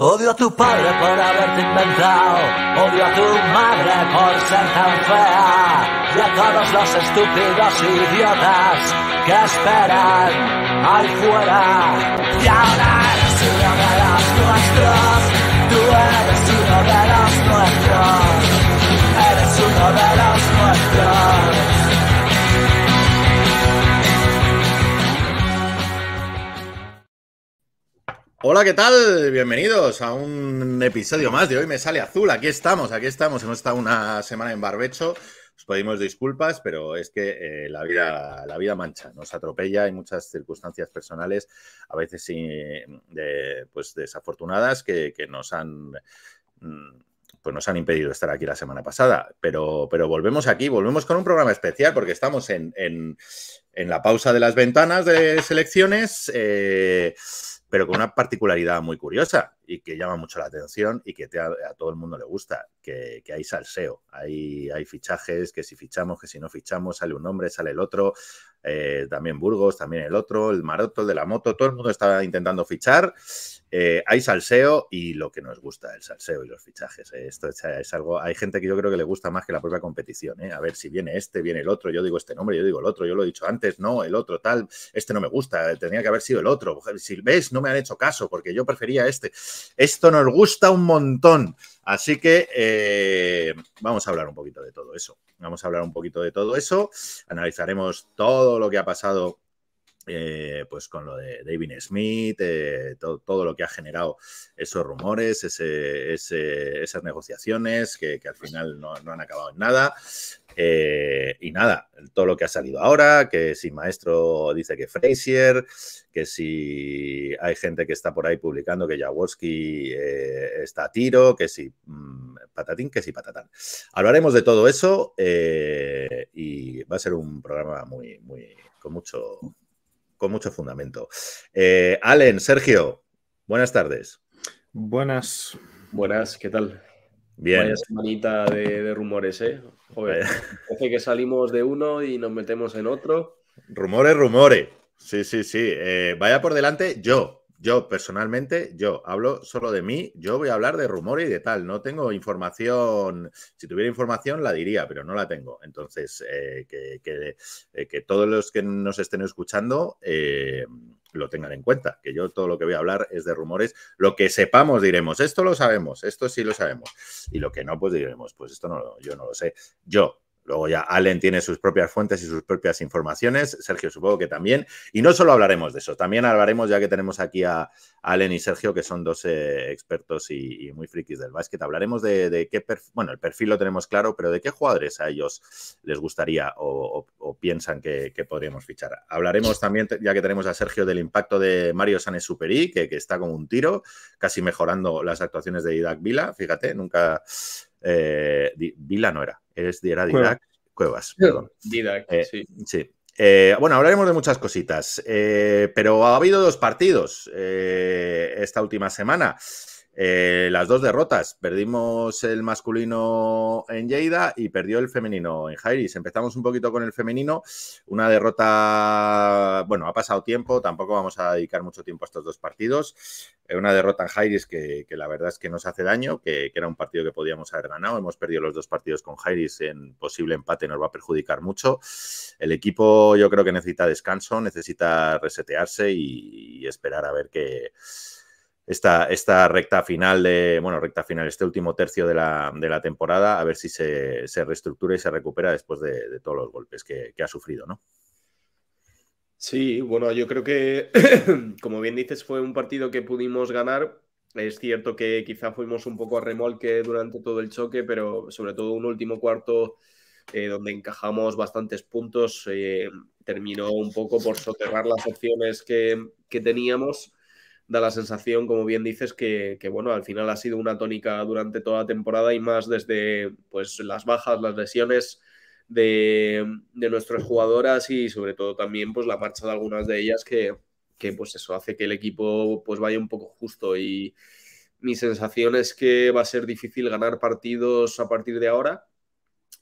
Odio a tu padre por haberte inventado, odio a tu madre por ser tan fea, y a todos los estúpidos idiotas que esperan ahí fuera. Y ahora eres uno de los nuestros, tú eres uno de los nuestros, eres uno de los nuestros. Hola, ¿qué tal? Bienvenidos a un episodio más de Hoy Me Sale Azul. Aquí estamos. Hemos estado una semana en barbecho. Os pedimos disculpas, pero es que la vida mancha, nos atropella. Hay muchas circunstancias personales, a veces sí, pues desafortunadas, que nos han impedido estar aquí la semana pasada. Pero volvemos aquí, volvemos con un programa especial, porque estamos en la pausa de las ventanas de selecciones, pero con una particularidad muy curiosa y que llama mucho la atención y que a todo el mundo le gusta, que hay salseo, hay fichajes, que si fichamos, que si no fichamos, sale un nombre, sale el otro, también Burgos, también el otro, el Maroto, el de la moto, todo el mundo está intentando fichar, hay salseo y lo que nos gusta, el salseo y los fichajes, esto es algo, hay gente que yo creo que le gusta más que la propia competición, a ver si viene este, viene el otro, yo digo este nombre, yo digo el otro, yo lo he dicho antes, no, el otro tal, este no me gusta, tenía que haber sido el otro, si ves, no me han hecho caso porque yo prefería este. Esto nos gusta un montón, así que vamos a hablar un poquito de todo eso. Analizaremos todo lo que ha pasado pues con lo de David Smith, todo lo que ha generado esos rumores, esas negociaciones que al final no han acabado en nada. Y nada, todo lo que ha salido ahora, que si Maestro dice que Frazier, que si hay gente que está por ahí publicando que Jaworski está a tiro, que si patatín, que si patatán. Hablaremos de todo eso y va a ser un programa con mucho fundamento. Allen, Sergio, buenas tardes. Buenas, ¿qué tal? Bien. Vaya semanita de rumores, ¿eh? Joder, parece que salimos de uno y nos metemos en otro. Rumores. Sí. Vaya por delante, yo personalmente, yo hablo solo de mí, yo voy a hablar de rumores y de tal, no tengo información, si tuviera información la diría, pero no la tengo, entonces que todos los que nos estén escuchando lo tengan en cuenta, que yo todo lo que voy a hablar es de rumores, lo que sepamos diremos, esto lo sabemos, esto sí lo sabemos, y lo que no, pues diremos, pues esto yo no lo sé, Luego ya Allen tiene sus propias fuentes y sus propias informaciones, Sergio supongo que también, y no solo hablaremos de eso, también hablaremos, ya que tenemos aquí a Allen y Sergio, que son dos expertos y muy frikis del básquet, hablaremos de qué perfil, bueno, el perfil lo tenemos claro, pero de qué jugadores a ellos les gustaría o piensan que podríamos fichar. Hablaremos también, ya que tenemos a Sergio, del impacto de Mario Sané-Superi, que está como un tiro, casi mejorando las actuaciones de Didac Vila, fíjate, nunca... Vila no era Didac Cuevas, perdón. Didac, sí. Bueno, hablaremos de muchas cositas, pero ha habido dos partidos esta última semana. Las dos derrotas. Perdimos el masculino en Lleida y perdió el femenino en Jairis. Empezamos un poquito con el femenino. Una derrota, bueno, ha pasado tiempo, tampoco vamos a dedicar mucho tiempo a estos dos partidos. Una derrota en Jairis que la verdad es que nos hace daño, que era un partido que podíamos haber ganado. Hemos perdido los dos partidos con Jairis, en posible empate nos va a perjudicar mucho. El equipo yo creo que necesita descanso, necesita resetearse y esperar a ver qué... Esta recta final, este último tercio de la temporada, a ver si se reestructura y se recupera después de todos los golpes que ha sufrido, ¿no? Sí, bueno, yo creo que, como bien dices, fue un partido que pudimos ganar. Es cierto que quizá fuimos un poco a remolque durante todo el choque, pero sobre todo un último cuarto donde encajamos bastantes puntos, terminó un poco por soterrar las opciones que teníamos. Da la sensación, como bien dices, que bueno, al final ha sido una tónica durante toda la temporada y más desde pues, las bajas, las lesiones de nuestras jugadoras y sobre todo también pues, la marcha de algunas de ellas que pues eso hace que el equipo pues, vaya un poco justo y mi sensación es que va a ser difícil ganar partidos a partir de ahora.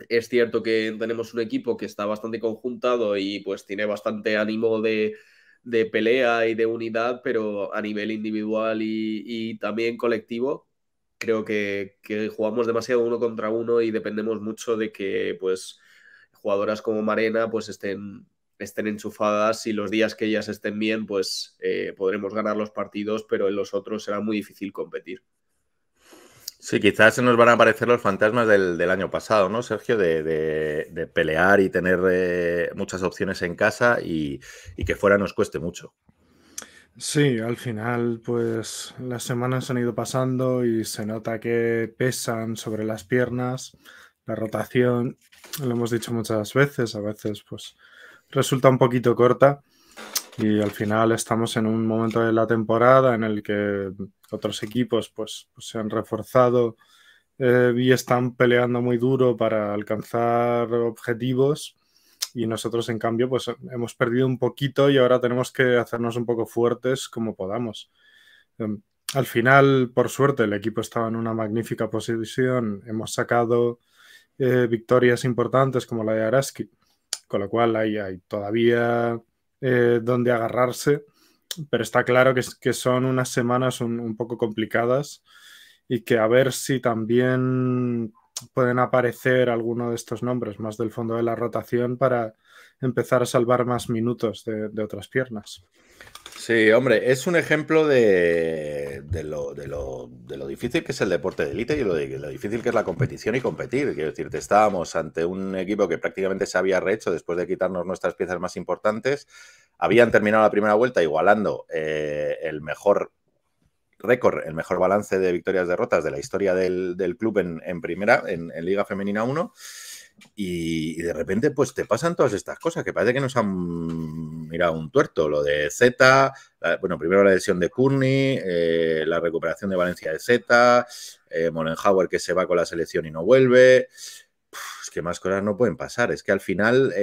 Es cierto que tenemos un equipo que está bastante conjuntado y pues tiene bastante ánimo de de pelea y de unidad, pero a nivel individual y también colectivo, creo que jugamos demasiado uno contra uno y dependemos mucho de que pues jugadoras como Marena pues estén enchufadas y los días que ellas estén bien pues podremos ganar los partidos, pero en los otros será muy difícil competir. Sí, quizás se nos van a aparecer los fantasmas del año pasado, ¿no, Sergio? De pelear y tener muchas opciones en casa y que fuera nos cueste mucho. Sí, al final, pues las semanas han ido pasando y se nota que pesan sobre las piernas, la rotación, lo hemos dicho muchas veces, a veces pues resulta un poquito corta y al final estamos en un momento de la temporada en el que otros equipos pues se han reforzado y están peleando muy duro para alcanzar objetivos. Y nosotros, en cambio, pues hemos perdido un poquito y ahora tenemos que hacernos un poco fuertes como podamos. Al final, por suerte, el equipo estaba en una magnífica posición. Hemos sacado victorias importantes como la de Araski, con lo cual hay todavía donde agarrarse, pero está claro que son unas semanas un poco complicadas y que a ver si también pueden aparecer alguno de estos nombres más del fondo de la rotación para empezar a salvar más minutos de otras piernas. Sí, hombre, es un ejemplo de lo difícil que es el deporte de élite y lo difícil que es la competición y competir. Quiero decir, estábamos ante un equipo que prácticamente se había rehecho después de quitarnos nuestras piezas más importantes. Habían terminado la primera vuelta igualando el mejor récord, el mejor balance de victorias-derrotas de la historia del club en primera, en Liga Femenina 1. Y de repente pues te pasan todas estas cosas que parece que nos han mirado un tuerto. Lo de Zeta, bueno, primero la lesión de Courtney, la recuperación de Valencia de Zeta, Mollenhauer que se va con la selección y no vuelve. Es que más cosas no pueden pasar. Es que al final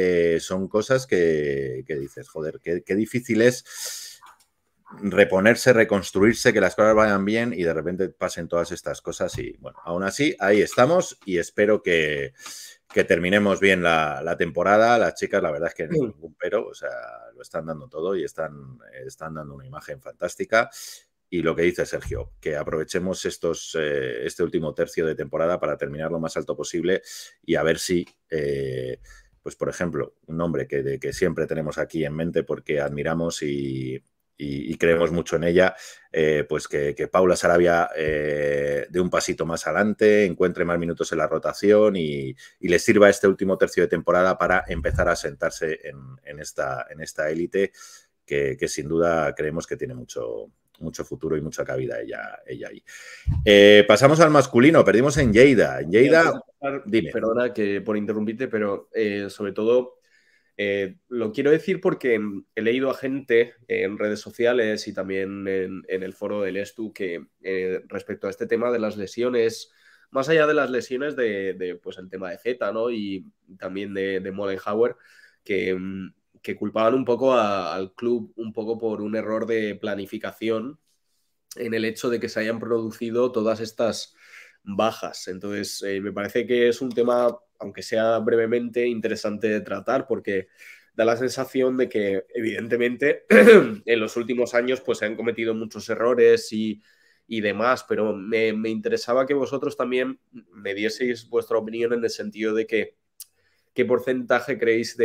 son cosas que dices, joder, qué difícil es reponerse, reconstruirse, que las cosas vayan bien y de repente pasen todas estas cosas. Y bueno, aún así, ahí estamos y espero que terminemos bien la temporada. Las chicas, la verdad es que no hay ningún pero, o sea, lo están dando todo y están dando una imagen fantástica. Y lo que dice Sergio, que aprovechemos este último tercio de temporada para terminar lo más alto posible y a ver si, pues por ejemplo, un nombre que siempre tenemos aquí en mente porque admiramos y creemos mucho en ella, pues que Paula Sarabia dé un pasito más adelante, encuentre más minutos en la rotación y le sirva este último tercio de temporada para empezar a sentarse en esta élite que sin duda creemos que tiene mucho futuro y mucha cabida ella ahí. Pasamos al masculino, perdimos en Lleida. En Lleida, dime. Perdona que por interrumpirte, pero sobre todo lo quiero decir porque he leído a gente en redes sociales y también en el foro del Estu que respecto a este tema de las lesiones, más allá de las lesiones de pues el tema de Zeta, ¿no? Y también de Mollenhauer, que culpaban un poco al club un poco por un error de planificación en el hecho de que se hayan producido todas estas bajas. Entonces, me parece que es un tema, aunque sea brevemente, interesante de tratar porque da la sensación de que, evidentemente, en los últimos años pues, se han cometido muchos errores y demás, pero me interesaba que vosotros también me dieseis vuestra opinión en el sentido de que qué porcentaje creéis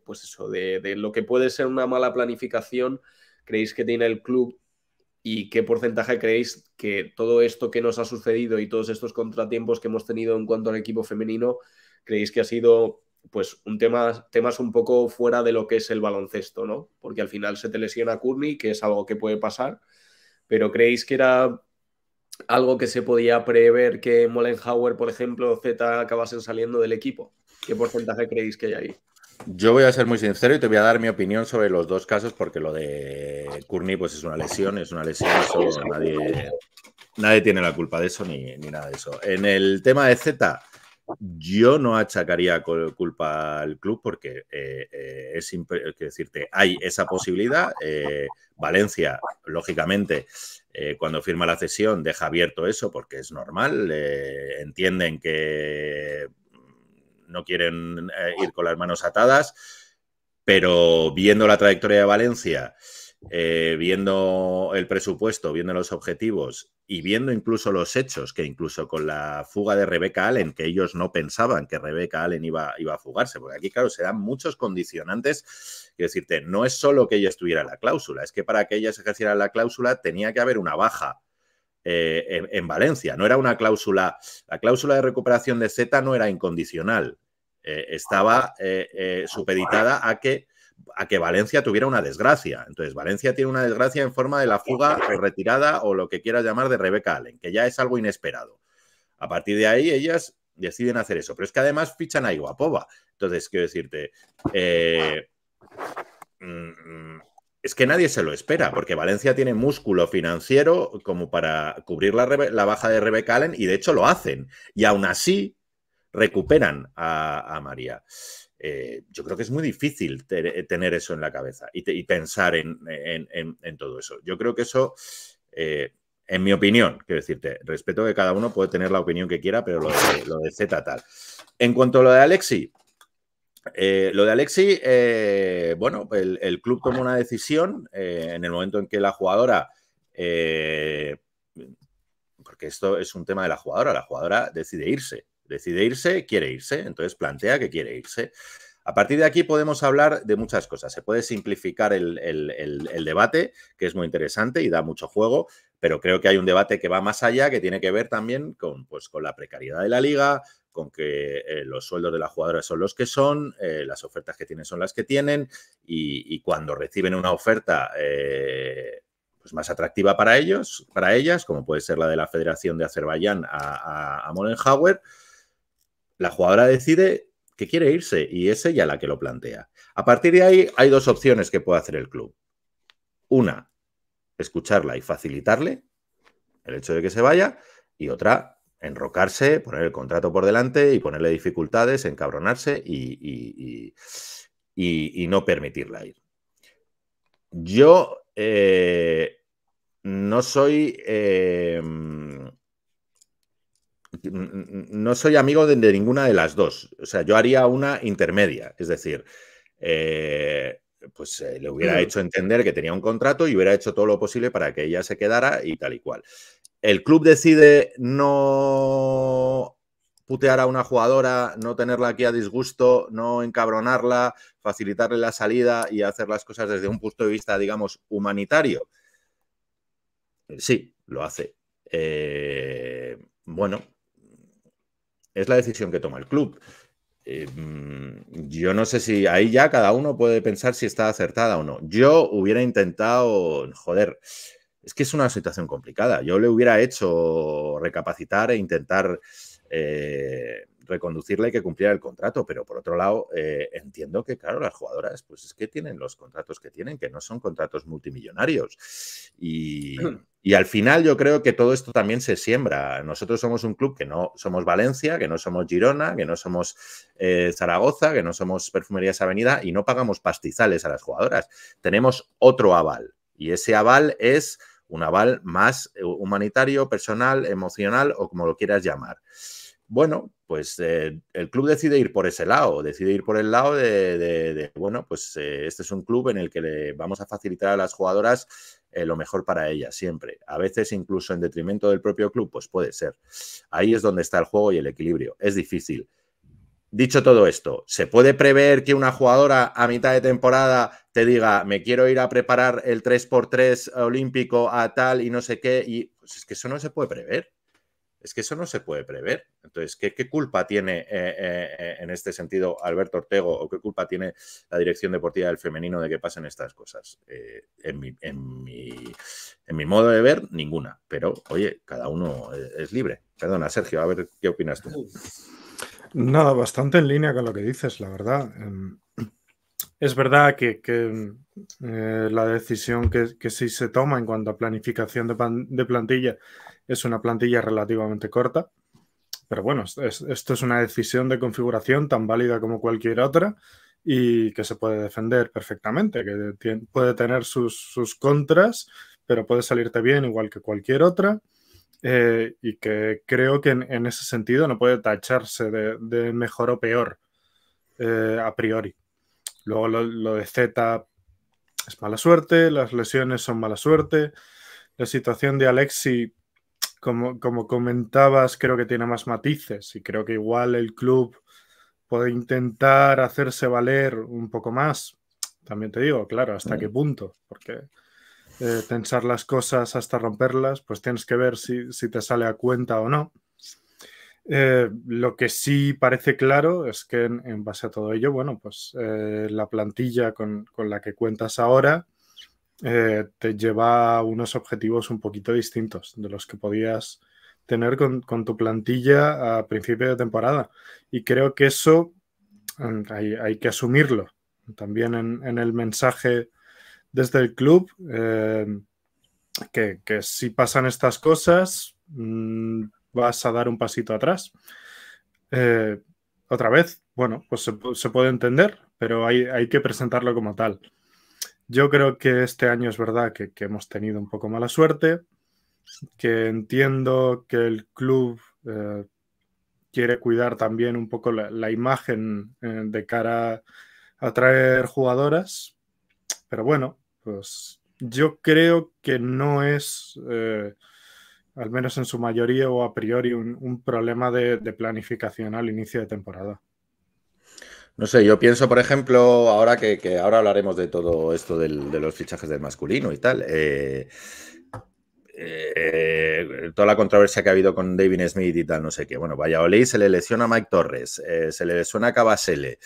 pues eso, de lo que puede ser una mala planificación creéis que tiene el club y qué porcentaje creéis que todo esto que nos ha sucedido y todos estos contratiempos que hemos tenido en cuanto al equipo femenino creéis que ha sido pues temas un poco fuera de lo que es el baloncesto, ¿no? Porque al final se te lesiona Courtney, que es algo que puede pasar, pero creéis que era algo que se podía prever que Mollenhauer, por ejemplo, Zeta acabasen saliendo del equipo. ¿Qué porcentaje creéis que hay ahí? Yo voy a ser muy sincero y te voy a dar mi opinión sobre los dos casos porque lo de Courtney pues es una lesión, eso nadie tiene la culpa de eso ni nada de eso. En el tema de Zeta, yo no achacaría culpa al club porque es decirte, hay esa posibilidad. Valencia, lógicamente, cuando firma la cesión deja abierto eso porque es normal, entienden que no quieren ir con las manos atadas, Pero viendo la trayectoria de Valencia, viendo el presupuesto, viendo los objetivos y viendo incluso los hechos, que incluso con la fuga de Rebecca Allen, que ellos no pensaban que Rebecca Allen iba a fugarse, porque aquí, claro, se dan muchos condicionantes. Quiero decirte, no es solo que ella estuviera en la cláusula, es que para que ella se ejerciera la cláusula tenía que haber una baja en Valencia. No era una cláusula, la cláusula de recuperación de Z no era incondicional, estaba supeditada a que Valencia tuviera una desgracia. Entonces, Valencia tiene una desgracia en forma de la fuga o retirada o lo que quieras llamar de Rebecca Allen, que ya es algo inesperado. A partir de ahí, ellas deciden hacer eso. Pero es que además fichan a Iguapova. Entonces, quiero decirte, es que nadie se lo espera, porque Valencia tiene músculo financiero como para cubrir la baja de Rebecca Allen y de hecho lo hacen. Y aún así recuperan a María. Yo creo que es muy difícil tener eso en la cabeza y pensar en todo eso. Yo creo que eso, en mi opinión, quiero decirte, respeto que cada uno puede tener la opinión que quiera, pero lo de Z tal. En cuanto a lo de Alexi, bueno, el club tomó una decisión en el momento en que la jugadora, porque esto es un tema de la jugadora decide irse, quiere irse, entonces plantea que quiere irse. A partir de aquí podemos hablar de muchas cosas. Se puede simplificar el debate, que es muy interesante y da mucho juego, pero creo que hay un debate que va más allá, que tiene que ver también con la precariedad de la liga, con que los sueldos de las jugadoras son los que son, las ofertas que tienen son las que tienen, y cuando reciben una oferta pues más atractiva para ellas, como puede ser la de la Federación de Azerbaiyán a Mollenhauer, la jugadora decide que quiere irse y es ella la que lo plantea. A partir de ahí hay dos opciones que puede hacer el club. Una, escucharla y facilitarle el hecho de que se vaya, y otra, enrocarse, poner el contrato por delante y ponerle dificultades, encabronarse y no permitirla ir. Yo no soy amigo de ninguna de las dos. O sea, yo haría una intermedia, es decir, le hubiera hecho entender que tenía un contrato y hubiera hecho todo lo posible para que ella se quedara y tal y cual. El club decide no putear a una jugadora, no tenerla aquí a disgusto, no encabronarla, facilitarle la salida y hacer las cosas desde un punto de vista, digamos, humanitario. Sí, lo hace. Bueno, es la decisión que toma el club. Yo no sé si ahí ya cada uno puede pensar si está acertada o no. Yo hubiera intentado, joder, es que es una situación complicada. Yo le hubiera hecho recapacitar e intentar reconducirle y que cumpliera el contrato, pero por otro lado entiendo que, claro, las jugadoras pues es que tienen los contratos que tienen, que no son contratos multimillonarios. Y al final yo creo que todo esto también se siembra. Nosotros somos un club que no somos Valencia, que no somos Girona, que no somos Zaragoza, que no somos Perfumerías Avenida y no pagamos pastizales a las jugadoras. Tenemos otro aval y ese aval es un aval más humanitario, personal, emocional o como lo quieras llamar. Bueno, pues el club decide ir por ese lado, decide ir por el lado bueno, pues este es un club en el que le vamos a facilitar a las jugadoras lo mejor para ellas siempre. A veces incluso en detrimento del propio club, pues puede ser. Ahí es donde está el juego y el equilibrio. Es difícil. Dicho todo esto, ¿se puede prever que una jugadora a mitad de temporada te diga me quiero ir a preparar el 3x3 olímpico a tal y no sé qué? Y pues es que eso no se puede prever. Es que eso no se puede prever. Entonces, ¿qué culpa tiene en este sentido Alberto Ortego o qué culpa tiene la Dirección Deportiva del Femenino de que pasen estas cosas? En mi modo de ver, ninguna. Pero, oye, cada uno es libre. Perdona, Sergio, a ver qué opinas tú. Nada, bastante en línea con lo que dices, la verdad. Es verdad que la decisión que sí se toma en cuanto a planificación de plantilla es una plantilla relativamente corta, pero bueno, esto es una decisión de configuración tan válida como cualquier otra y que se puede defender perfectamente, que puede tener sus contras, pero puede salirte bien igual que cualquier otra. Y que creo que en ese sentido no puede tacharse de mejor o peor a priori. Luego lo de Zeta es mala suerte, las lesiones son mala suerte. La situación de Alexi, como comentabas, creo que tiene más matices y creo que igual el club puede intentar hacerse valer un poco más. También te digo, claro, ¿hasta qué punto? Porque tensar las cosas hasta romperlas, pues tienes que ver si te sale a cuenta o no. Lo que sí parece claro es que en base a todo ello, bueno, pues la plantilla con la que cuentas ahora te lleva a unos objetivos un poquito distintos de los que podías tener con tu plantilla a principio de temporada. Y creo que eso hay que asumirlo también en el mensaje desde el club, que si pasan estas cosas vas a dar un pasito atrás. Otra vez, bueno, pues se puede entender, pero hay que presentarlo como tal. Yo creo que este año es verdad que hemos tenido un poco mala suerte, que entiendo que el club quiere cuidar también un poco la imagen de cara a traer jugadoras, pero bueno, pues yo creo que no es, al menos en su mayoría o a priori, un problema de planificación al inicio de temporada. No sé, yo pienso, por ejemplo, ahora que ahora hablaremos de todo esto de los fichajes del masculino y tal. Toda la controversia que ha habido con David Smith y tal, no sé qué. Bueno, Valladolid se le lesiona a Mike Torres, se le lesiona a Cabasele.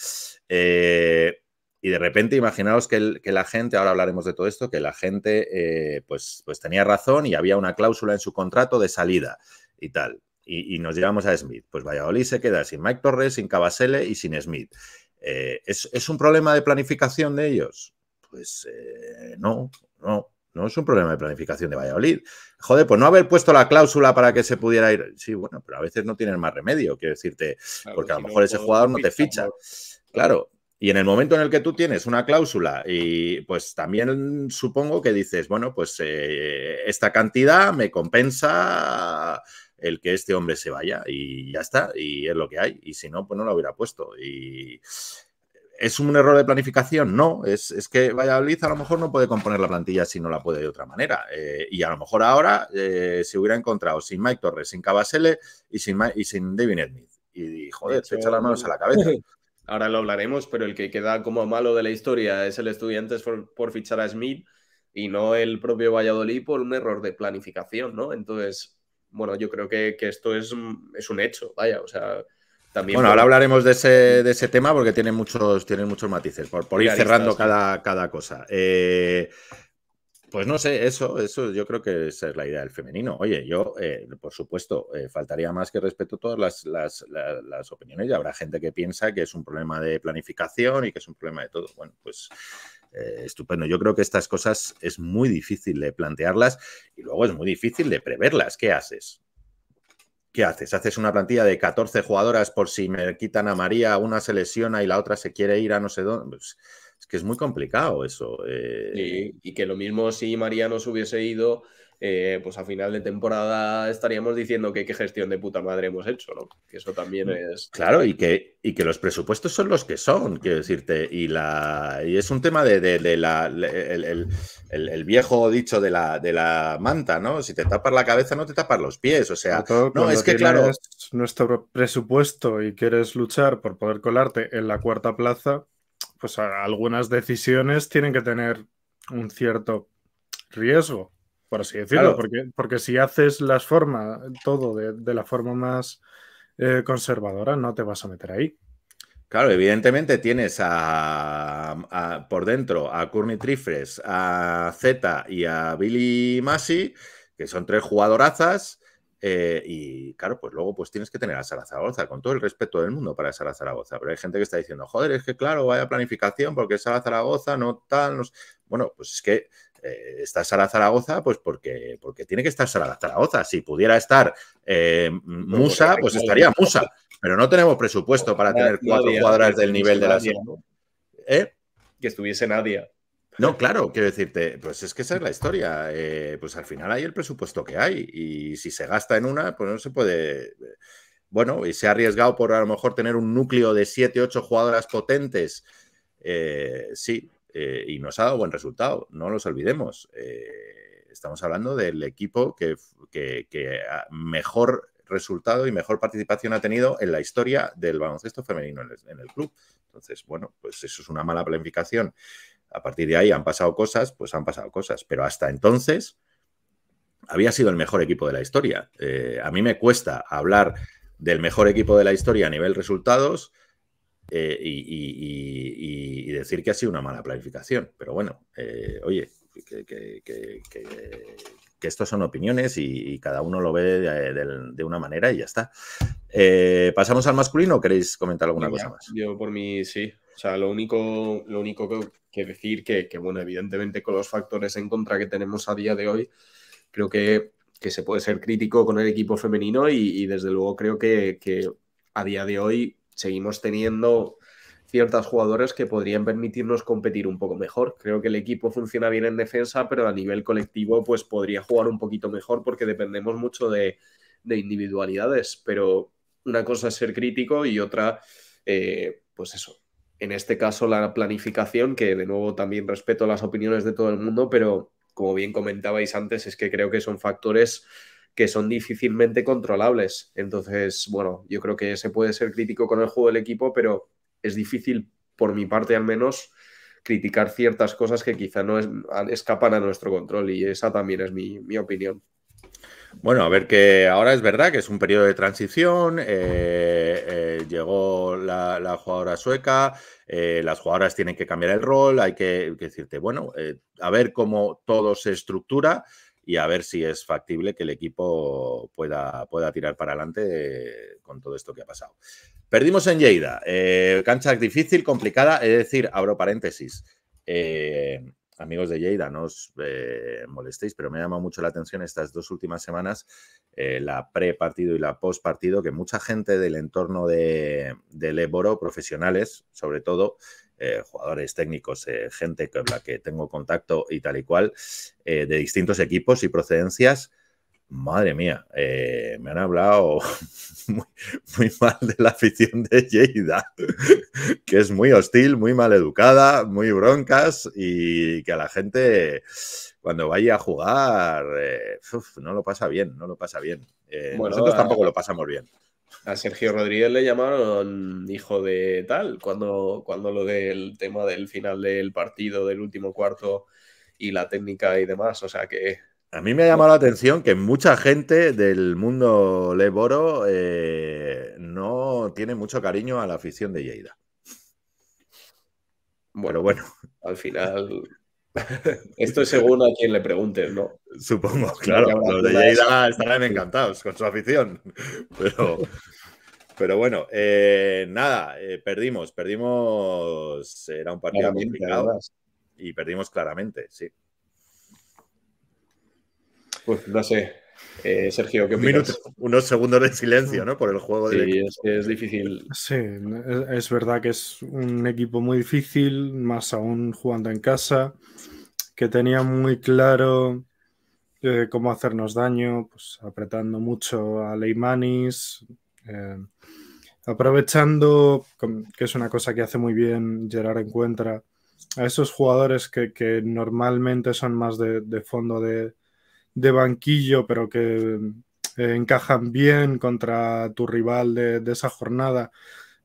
Y de repente, imaginaos que la gente, ahora hablaremos de todo esto, que la gente pues tenía razón y había una cláusula en su contrato de salida y tal. Y nos llevamos a Smith. Pues Valladolid se queda sin Mike Torres, sin Cabasele y sin Smith. ¿Es un problema de planificación de ellos? Pues no es un problema de planificación de Valladolid. Joder, pues no haber puesto la cláusula para que se pudiera ir. Sí, bueno, pero a veces no tienen más remedio, quiero decirte, claro, porque a lo mejor ese jugador no te ficha. Claro. Y en el momento en el que tú tienes una cláusula y pues también supongo que dices, bueno, pues esta cantidad me compensa el que este hombre se vaya y ya está, y es lo que hay. Y si no, pues no lo hubiera puesto. Y ¿es un error de planificación? No, es que Valladolid a lo mejor no puede componer la plantilla si no la puede de otra manera. Y a lo mejor ahora se hubiera encontrado sin Mike Torres, sin Cabasele y sin David Smith. Y joder, te echa las manos a la cabeza. Ahora lo hablaremos, pero el que queda como malo de la historia es el Estudiantes por fichar a Smith y no el propio Valladolid por un error de planificación, ¿no? Entonces, bueno, yo creo que esto es un hecho, vaya, o sea... También bueno, ahora hablaremos de ese tema porque tiene muchos matices, por ir cerrando cada cosa. Pues no sé, eso yo creo que esa es la idea del femenino. Oye, yo, por supuesto, faltaría más que respeto todas las opiniones y habrá gente que piensa que es un problema de planificación y que es un problema de todo. Bueno, pues estupendo. Yo creo que estas cosas es muy difícil de plantearlas y luego es muy difícil de preverlas. ¿Qué haces? ¿Qué haces? ¿Haces una plantilla de 14 jugadoras por si me quitan a María, una se lesiona y la otra se quiere ir a no sé dónde? Pues es que es muy complicado eso. Y que lo mismo si María no se hubiese ido, pues a final de temporada estaríamos diciendo que qué gestión de puta madre hemos hecho, ¿no? Que eso también es... Claro, y que los presupuestos son los que son, quiero decirte. Y es un tema el viejo dicho de la manta, ¿no? Si te tapas la cabeza, no te tapas los pies. O sea, no, es que claro. Nuestro presupuesto y quieres luchar por poder colarte en la cuarta plaza, pues algunas decisiones tienen que tener un cierto riesgo, por así decirlo, claro. porque si haces todo de la forma más conservadora, no te vas a meter ahí. Claro, evidentemente tienes por dentro a Courtney Trifres, a Zeta y a Billy Massey, que son 3 jugadorazas. Y claro, pues luego pues tienes que tener a Sara Zaragoza, con todo el respeto del mundo para Sara Zaragoza. Pero hay gente que está diciendo, joder, es que claro, vaya planificación, porque Sara Zaragoza no tal. Bueno, pues es que está Sara Zaragoza, pues porque tiene que estar Sara Zaragoza. Si pudiera estar Musa, pues estaría Musa. Pero no tenemos presupuesto para tener 4 jugadoras del nivel de la... Que estuviese Nadia. No, claro, quiero decirte, pues es que esa es la historia. Pues al final hay el presupuesto que hay y si se gasta en una, pues no se puede... Bueno, y se ha arriesgado por a lo mejor tener un núcleo de 7, 8 jugadoras potentes Sí, y nos ha dado buen resultado, no los olvidemos. Estamos hablando del equipo que mejor resultado y mejor participación ha tenido en la historia del baloncesto femenino en el club. Entonces, bueno, pues eso es una mala planificación. A partir de ahí han pasado cosas, pues han pasado cosas. Pero hasta entonces había sido el mejor equipo de la historia. A mí me cuesta hablar del mejor equipo de la historia a nivel resultados y decir que ha sido una mala planificación. Pero bueno, oye, que estos son opiniones y cada uno lo ve de una manera y ya está. ¿Pasamos al masculino o queréis comentar alguna cosa más? Yo por mí sí. O sea, lo único que decir que, bueno, evidentemente con los factores en contra que tenemos a día de hoy, creo que se puede ser crítico con el equipo femenino y desde luego creo que a día de hoy seguimos teniendo ciertas jugadoras que podrían permitirnos competir un poco mejor. Creo que el equipo funciona bien en defensa, pero a nivel colectivo pues podría jugar un poquito mejor porque dependemos mucho de individualidades, pero una cosa es ser crítico y otra, pues eso, en este caso la planificación, que de nuevo también respeto las opiniones de todo el mundo, pero como bien comentabais antes, es que creo que son factores que son difícilmente controlables. Entonces, bueno, yo creo que se puede ser crítico con el juego del equipo, pero es difícil, por mi parte al menos, criticar ciertas cosas que quizá no escapan a nuestro control y esa también es mi opinión. Bueno, a ver, que ahora es verdad que es un periodo de transición, llegó la jugadora sueca, las jugadoras tienen que cambiar el rol, hay que decirte, bueno, a ver cómo todo se estructura y a ver si es factible que el equipo pueda tirar para adelante con todo esto que ha pasado. Perdimos en Lleida, cancha difícil, complicada, es decir, abro paréntesis, amigos de Lleida, no os molestéis, pero me ha llamado mucho la atención estas 2 últimas semanas, la pre-partido y la post-partido, que mucha gente del entorno del Éboro, profesionales, sobre todo, jugadores técnicos, gente con la que tengo contacto y tal y cual, de distintos equipos y procedencias, madre mía, me han hablado muy mal de la afición de Lleida, que es muy hostil, muy mal educada, muy broncas y que a la gente cuando vaya a jugar no lo pasa bien, no lo pasa bien. Bueno, nosotros tampoco lo pasamos bien. A Sergio Rodríguez le llamaron hijo de tal cuando lo del tema del final del partido, del último cuarto y la técnica y demás, o sea que... A mí me ha llamado la atención que mucha gente del mundo leboro no tiene mucho cariño a la afición de Lleida. Bueno, pero bueno. Al final, esto es según a quien le preguntes, ¿no? Supongo, claro. Los de Lleida estarán encantados con su afición. Pero bueno, nada, perdimos. Era un partido complicado además. Y perdimos claramente, sí. Pues no sé, Sergio, ¿qué opinas? Unos segundos de silencio, ¿no? Por el juego del equipo. Sí, es difícil. Sí, es verdad que es un equipo muy difícil, más aún jugando en casa, que tenía muy claro cómo hacernos daño, pues apretando mucho a Leimanis, aprovechando, que es una cosa que hace muy bien Gerard Encuentra, a esos jugadores que normalmente son más de fondo de banquillo, pero que encajan bien contra tu rival de esa jornada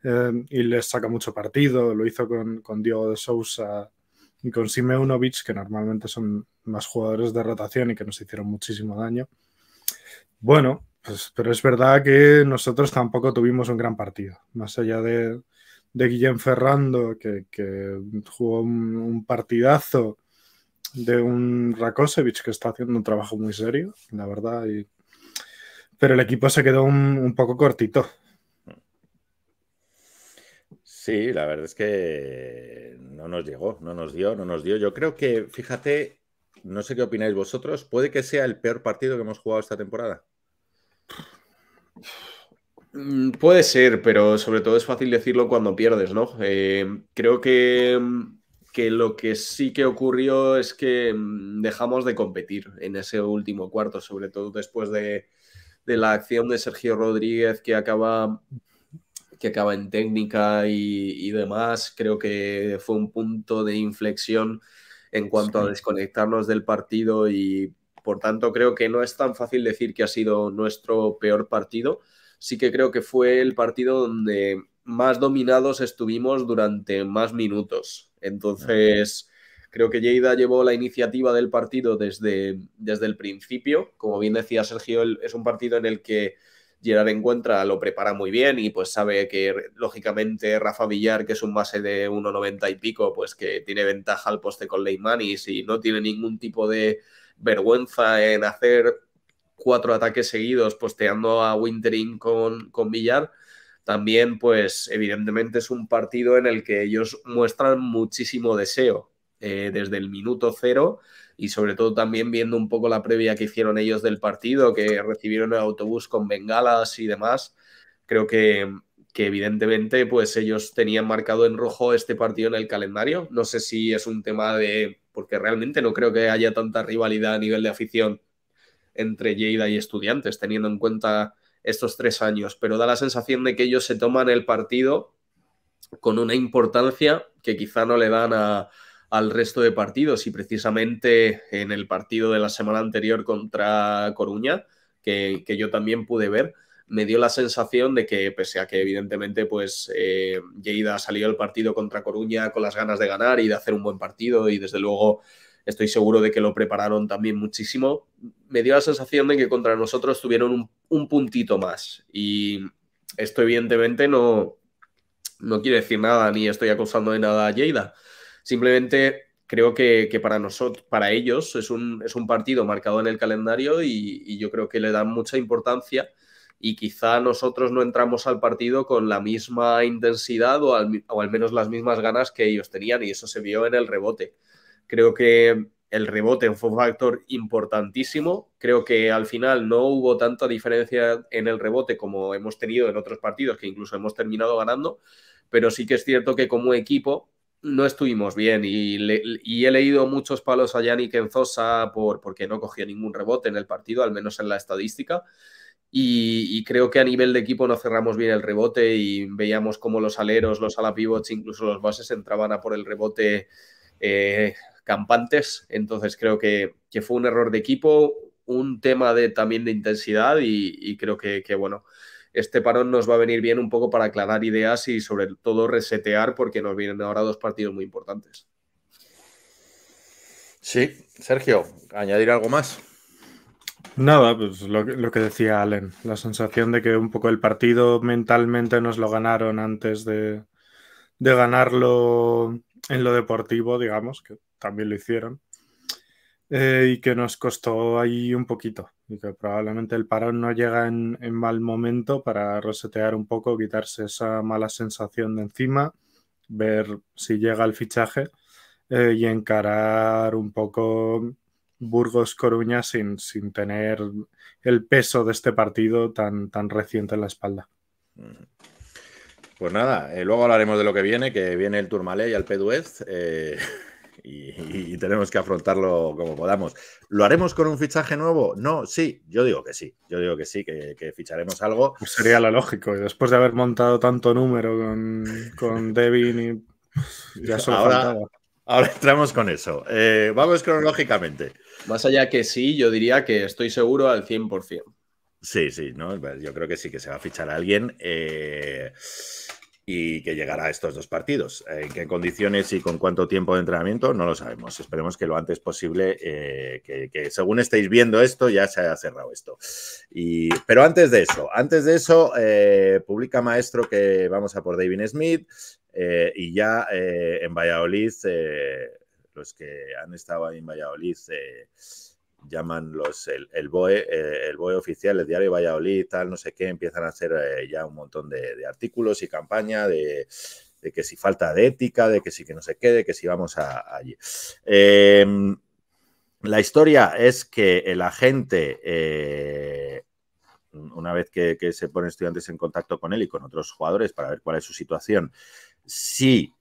y les saca mucho partido. Lo hizo con Diogo de Sousa y con Simeunovic, que normalmente son más jugadores de rotación y que nos hicieron muchísimo daño. Bueno, pues, pero es verdad que nosotros tampoco tuvimos un gran partido, más allá de Guillem Ferrando, que jugó un partidazo, de un Rakosevic que está haciendo un trabajo muy serio, la verdad, pero el equipo se quedó un poco cortito. Sí, la verdad es que no nos llegó, no nos dio. Yo creo que, fíjate, no sé qué opináis vosotros, ¿puede que sea el peor partido que hemos jugado esta temporada? Puede ser, pero sobre todo es fácil decirlo cuando pierdes, ¿no? Creo que lo que sí que ocurrió es que dejamos de competir en ese último cuarto, sobre todo después de la acción de Sergio Rodríguez que acaba que acaba en técnica y demás. Creo que fue un punto de inflexión en cuanto a desconectarnos del partido y por tanto creo que no es tan fácil decir que ha sido nuestro peor partido. Sí que creo que fue el partido donde más dominados estuvimos durante más minutos. Entonces, creo que Lleida llevó la iniciativa del partido desde el principio. Como bien decía Sergio, es un partido en el que Gerard Encuentra lo prepara muy bien y pues sabe que lógicamente Rafa Villar, que es un base de 1,90 y pico, pues que tiene ventaja al poste con Leishmanis y no tiene ningún tipo de vergüenza en hacer 4 ataques seguidos posteando a Wintering con Villar. También pues evidentemente es un partido en el que ellos muestran muchísimo deseo desde el minuto 0 y sobre todo también viendo un poco la previa que hicieron ellos del partido, que recibieron el autobús con bengalas y demás. Creo que evidentemente pues ellos tenían marcado en rojo este partido en el calendario. No sé si es un tema de... porque realmente no creo que haya tanta rivalidad a nivel de afición entre Lleida y Estudiantes, teniendo en cuenta estos 3 años, pero da la sensación de que ellos se toman el partido con una importancia que quizá no le dan al resto de partidos y precisamente en el partido de la semana anterior contra Coruña, que yo también pude ver, me dio la sensación de que pese a que evidentemente pues Lleida salió del partido contra Coruña con las ganas de ganar y de hacer un buen partido y desde luego estoy seguro de que lo prepararon también muchísimo, me dio la sensación de que contra nosotros tuvieron un puntito más y esto evidentemente no quiere decir nada ni estoy acusando de nada a Lleida. Simplemente creo que para nosotros, para ellos es un partido marcado en el calendario y yo creo que le dan mucha importancia y quizá nosotros no entramos al partido con la misma intensidad o al menos las mismas ganas que ellos tenían y eso se vio en el rebote. Creo que el rebote fue un factor importantísimo. Creo que al final no hubo tanta diferencia en el rebote como hemos tenido en otros partidos, que incluso hemos terminado ganando, pero sí que es cierto que como equipo no estuvimos bien y he leído muchos palos a Yannick Enzosa porque no cogió ningún rebote en el partido, al menos en la estadística, y creo que a nivel de equipo no cerramos bien el rebote y veíamos como los aleros, los ala pivots, incluso los bases entraban a por el rebote campantes. Entonces creo que fue un error de equipo, un tema también de intensidad y creo que bueno, este parón nos va a venir bien un poco para aclarar ideas y sobre todo resetear porque nos vienen ahora 2 partidos muy importantes. Sí, Sergio, ¿añadir algo más? Nada, pues lo que decía Allen, la sensación de que un poco el partido mentalmente nos lo ganaron antes de ganarlo en lo deportivo, digamos, que también lo hicieron, y que nos costó ahí un poquito y que probablemente el parón no llega en mal momento para resetear un poco, quitarse esa mala sensación de encima, ver si llega el fichaje y encarar un poco Burgos-Coruña sin tener el peso de este partido tan reciente en la espalda. Pues nada, luego hablaremos de lo que viene el Tourmalet y el P-Duez y tenemos que afrontarlo como podamos. ¿Lo haremos con un fichaje nuevo? No, sí, yo digo que sí, que ficharemos algo. Pues sería lo lógico, y después de haber montado tanto número con Devin y ya solo faltaba. Ahora entramos con eso. Vamos cronológicamente. Más allá que sí, yo diría que estoy seguro al 100%. Sí, ¿no? Yo creo que sí que se va a fichar a alguien y que llegará a estos 2 partidos. ¿En qué condiciones y con cuánto tiempo de entrenamiento? No lo sabemos. Esperemos que lo antes posible, que según estéis viendo esto, ya se haya cerrado esto. Pero antes de eso, publica Maestro que vamos a por David Smith y ya en Valladolid, los que han estado ahí en Valladolid llaman el BOE oficial, el diario Valladolid, tal, no sé qué, empiezan a hacer ya un montón de artículos y campaña de que si falta de ética, de que si que no sé qué, de que si vamos allí. La historia es que el agente, una vez que se ponen Estudiantes en contacto con él y con otros jugadores para ver cuál es su situación, sí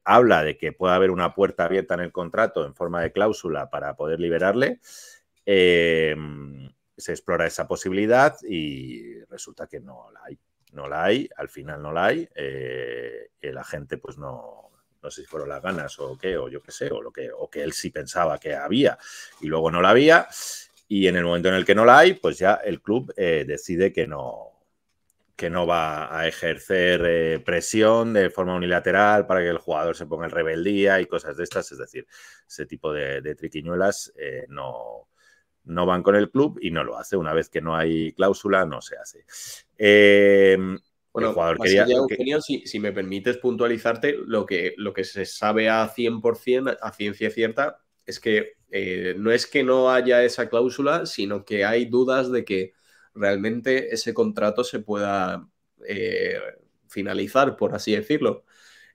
habla de que puede haber una puerta abierta en el contrato en forma de cláusula para poder liberarle. Se explora esa posibilidad y resulta que no la hay. no la hay, al final no la hay, la gente pues no sé si fueron las ganas o qué, o yo qué sé, o que él sí pensaba que había y luego no la había, y en el momento en el que no la hay, pues ya el club decide que no va a ejercer presión de forma unilateral para que el jugador se ponga en rebeldía y cosas de estas, es decir, ese tipo de triquiñuelas no van con el club y no lo hace. Una vez que no hay cláusula, no se hace. Bueno, el jugador quería... Eugenio, si me permites puntualizarte, lo que se sabe a 100%, a ciencia cierta, es que no es que no haya esa cláusula, sino que hay dudas de que realmente ese contrato se pueda finalizar, por así decirlo.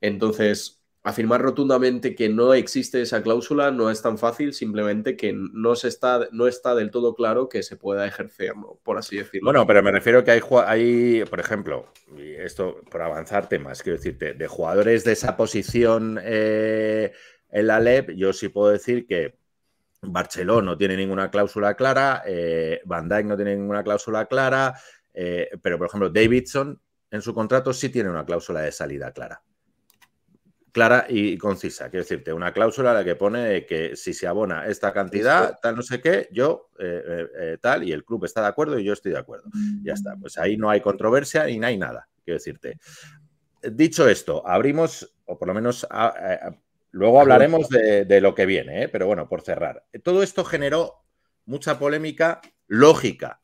Entonces, afirmar rotundamente que no existe esa cláusula no es tan fácil, simplemente que no está del todo claro que se pueda ejercer, ¿no? Por así decirlo. Bueno, pero me refiero que hay, por ejemplo, y esto por avanzar temas, quiero decirte, de jugadores de esa posición en la LEP, yo sí puedo decir que Barceló no tiene ninguna cláusula clara, Van Dijk no tiene ninguna cláusula clara, pero por ejemplo Davidson en su contrato sí tiene una cláusula de salida clara y concisa. Quiero decirte, una cláusula en la que pone que si se abona esta cantidad, tal no sé qué, yo tal, y el club está de acuerdo y yo estoy de acuerdo. Ya está, pues ahí no hay controversia y no hay nada, quiero decirte. Dicho esto, abrimos, o por lo menos luego hablaremos de lo que viene, pero bueno, por cerrar. Todo esto generó mucha polémica lógica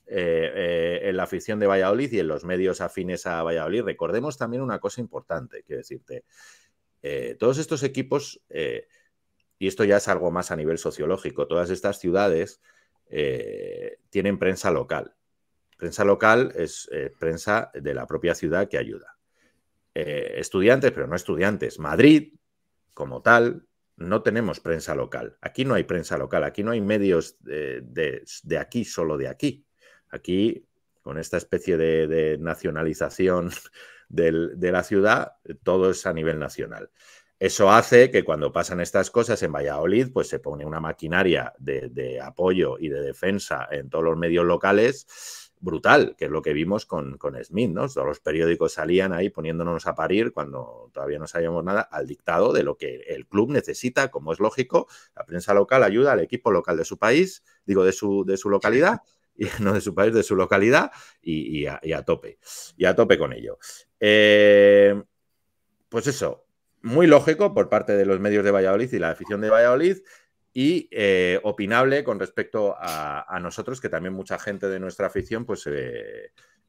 en la afición de Valladolid y en los medios afines a Valladolid. Recordemos también una cosa importante, quiero decirte. Todos estos equipos, y esto ya es algo más a nivel sociológico, todas estas ciudades tienen prensa local. Prensa local es prensa de la propia ciudad que ayuda. Estudiantes, pero no estudiantes. Madrid, como tal, no tenemos prensa local. Aquí no hay prensa local, aquí no hay medios de aquí, solo de aquí. Aquí, con esta especie de nacionalización de la ciudad, todo es a nivel nacional. Eso hace que cuando pasan estas cosas en Valladolid, pues se pone una maquinaria de apoyo y de defensa en todos los medios locales brutal, que es lo que vimos con Smith, ¿no? Todos los periódicos salían ahí poniéndonos a parir cuando todavía no sabíamos nada al dictado de lo que el club necesita, como es lógico. La prensa local ayuda al equipo local de su país, digo de su localidad, y no de su país, de su localidad, y a tope. Y a tope con ello. Pues eso, muy lógico por parte de los medios de Valladolid y la afición de Valladolid, y opinable con respecto a nosotros, que también mucha gente de nuestra afición pues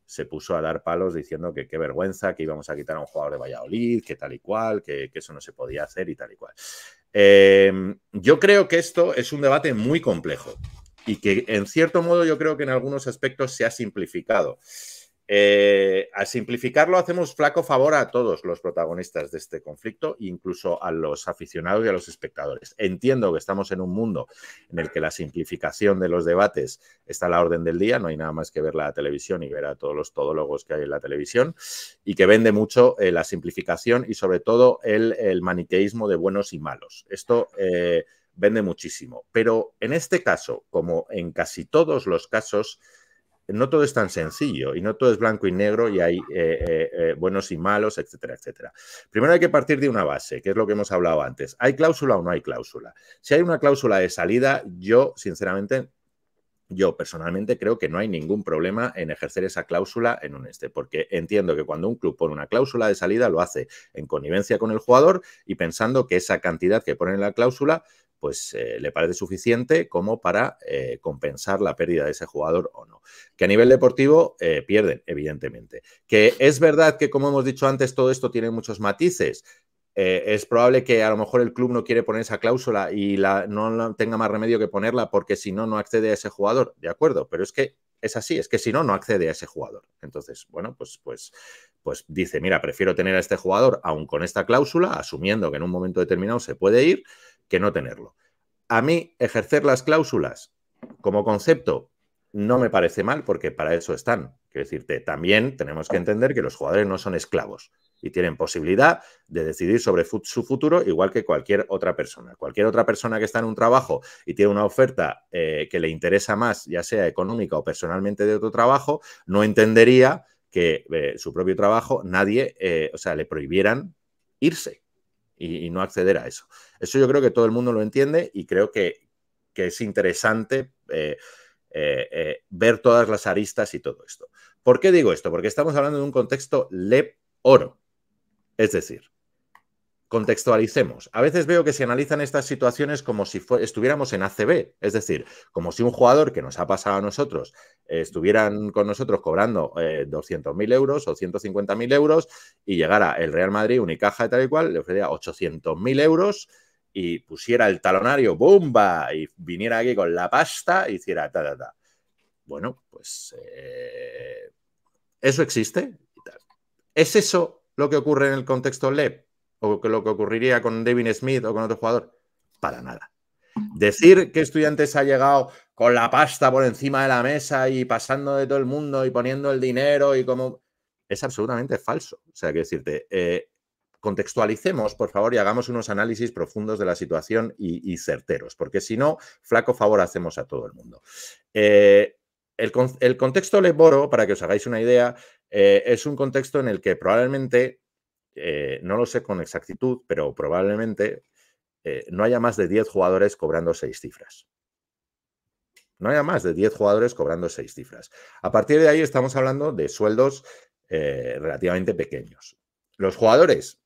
se puso a dar palos diciendo que qué vergüenza, que íbamos a quitar a un jugador de Valladolid, que tal y cual, que eso no se podía hacer y tal y cual. Yo creo que esto es un debate muy complejo y que en cierto modo yo creo que en algunos aspectos se ha simplificado. Al simplificarlo hacemos flaco favor a todos los protagonistas de este conflicto, incluso a los aficionados y a los espectadores. Entiendo que estamos en un mundo en el que la simplificación de los debates está a la orden del día, no hay nada más que ver la televisión y ver a todos los todólogos que hay en la televisión, y que vende mucho la simplificación y sobre todo el maniqueísmo de buenos y malos. Esto vende muchísimo, pero en este caso, como en casi todos los casos, no todo es tan sencillo y no todo es blanco y negro y hay buenos y malos, etcétera, etcétera. Primero hay que partir de una base, que es lo que hemos hablado antes. ¿Hay cláusula o no hay cláusula? Si hay una cláusula de salida, yo, sinceramente, yo personalmente creo que no hay ningún problema en ejercer esa cláusula en un porque entiendo que cuando un club pone una cláusula de salida lo hace en connivencia con el jugador y pensando que esa cantidad que pone en la cláusula pues le parece suficiente como para compensar la pérdida de ese jugador o no. Que a nivel deportivo pierden, evidentemente. Que es verdad que, como hemos dicho antes, todo esto tiene muchos matices. Es probable que a lo mejor el club no quiere poner esa cláusula y no tenga más remedio que ponerla porque si no, no accede a ese jugador. De acuerdo, pero es que es así, es que si no, no accede a ese jugador. Entonces, bueno, pues dice, mira, prefiero tener a este jugador aún con esta cláusula, asumiendo que en un momento determinado se puede ir, que no tenerlo. A mí, ejercer las cláusulas como concepto no me parece mal porque para eso están. Quiero decirte, también tenemos que entender que los jugadores no son esclavos y tienen posibilidad de decidir sobre su futuro igual que cualquier otra persona. Cualquier otra persona que está en un trabajo y tiene una oferta que le interesa más, ya sea económica o personalmente de otro trabajo, no entendería que su propio trabajo, nadie, o sea, le prohibieran irse y no acceder a eso. Eso yo creo que todo el mundo lo entiende y creo que es interesante ver todas las aristas y todo esto. ¿Por qué digo esto? Porque estamos hablando de un contexto LEB oro. Es decir, contextualicemos. A veces veo que se analizan estas situaciones como si estuviéramos en ACB, es decir, como si un jugador que nos ha pasado a nosotros estuvieran con nosotros cobrando 200.000 euros o 150.000 euros y llegara el Real Madrid, Unicaja y tal y cual, le ofreciera 800.000 euros y pusiera el talonario ¡bomba! Y viniera aquí con la pasta y hiciera ta, ta, ta. Bueno, pues eso existe. ¿Es eso lo que ocurre en el contexto LEB? ¿O lo que ocurriría con Devin Smith o con otro jugador? Para nada. Decir que Estudiantes ha llegado con la pasta por encima de la mesa y pasando de todo el mundo y poniendo el dinero y como... es absolutamente falso. O sea, que decirte, contextualicemos, por favor, y hagamos unos análisis profundos de la situación y certeros, porque si no, flaco favor hacemos a todo el mundo. El contexto LEB-oro, para que os hagáis una idea, es un contexto en el que probablemente, no lo sé con exactitud, pero probablemente no haya más de 10 jugadores cobrando 6 cifras. No haya más de 10 jugadores cobrando 6 cifras. A partir de ahí estamos hablando de sueldos relativamente pequeños. Los jugadores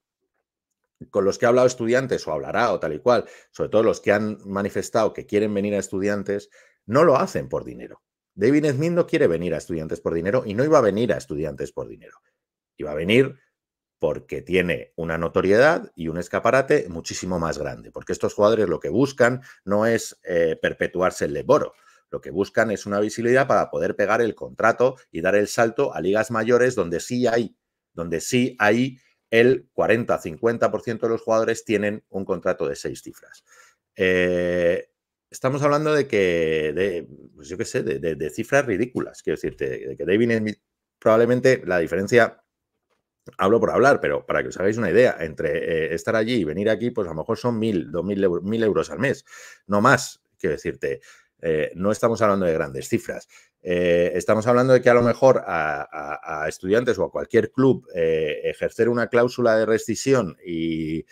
con los que ha hablado Estudiantes o hablará o tal y cual, sobre todo los que han manifestado que quieren venir a Estudiantes, no lo hacen por dinero. Devin Smith no quiere venir a Estudiantes por dinero y no iba a venir a Estudiantes por dinero. Iba a venir porque tiene una notoriedad y un escaparate muchísimo más grande. Porque estos jugadores lo que buscan no es perpetuarse el LEB oro. Lo que buscan es una visibilidad para poder pegar el contrato y dar el salto a ligas mayores donde sí hay el 40-50% de los jugadores tienen un contrato de 6 cifras. Estamos hablando pues yo qué sé, de cifras ridículas. Quiero decirte, de que Devin Smith probablemente la diferencia... Hablo por hablar, pero para que os hagáis una idea, entre estar allí y venir aquí, pues a lo mejor son 1.000, 2.000 1.000 euros al mes, no más. Quiero decirte, no estamos hablando de grandes cifras. Estamos hablando de que a lo mejor a Estudiantes o a cualquier club ejercer una cláusula de rescisión y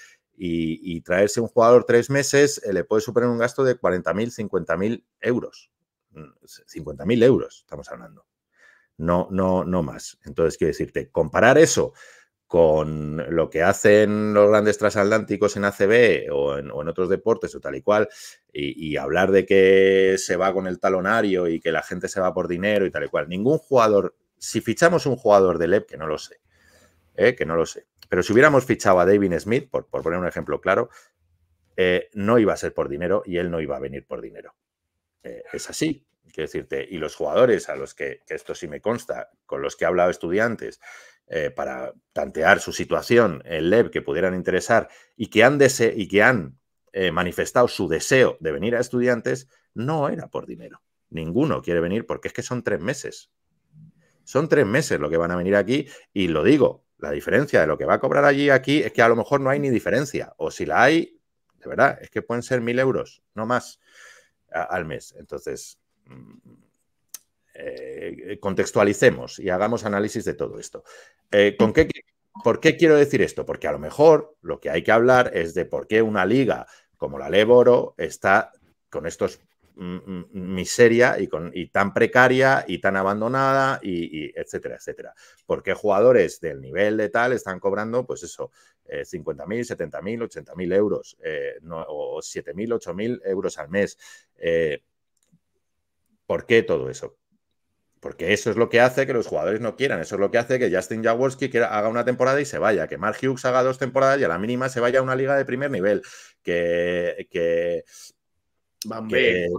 traerse un jugador 3 meses le puede suponer un gasto de 40.000, 50.000 euros. 50.000 euros estamos hablando. No más. Entonces, quiero decirte, comparar eso con lo que hacen los grandes transatlánticos en ACB o en otros deportes o tal y cual, y hablar de que se va con el talonario y que la gente se va por dinero y tal y cual. Ningún jugador, si fichamos un jugador de LEB, que no lo sé, pero si hubiéramos fichado a Devin Smith, por poner un ejemplo claro, no iba a ser por dinero y él no iba a venir por dinero. Es así. Quiero decirte, y los jugadores a los que esto sí me consta, con los que ha hablado Estudiantes para tantear su situación en LEB que pudieran interesar y que han manifestado su deseo de venir a Estudiantes, no era por dinero. Ninguno quiere venir porque es que son 3 meses. Son 3 meses lo que van a venir aquí y lo digo, la diferencia de lo que va a cobrar allí aquí es que a lo mejor no hay ni diferencia. O si la hay, de verdad, es que pueden ser 1.000 euros, no más al mes. Entonces... contextualicemos y hagamos análisis de todo esto. ¿Por qué quiero decir esto? Porque a lo mejor lo que hay que hablar es de por qué una liga como la LEB oro está con estos miseria y tan precaria y tan abandonada y etcétera, etcétera. ¿Por qué jugadores del nivel de tal están cobrando, pues eso, 50.000, 70.000, 80.000 euros o 7.000, 8.000 euros al mes? ¿Por qué todo eso? Porque eso es lo que hace que los jugadores no quieran. Eso es lo que hace que Justin Jaworski haga una temporada y se vaya. Que Mark Hughes haga 2 temporadas y a la mínima se vaya a una liga de primer nivel. Van Beek,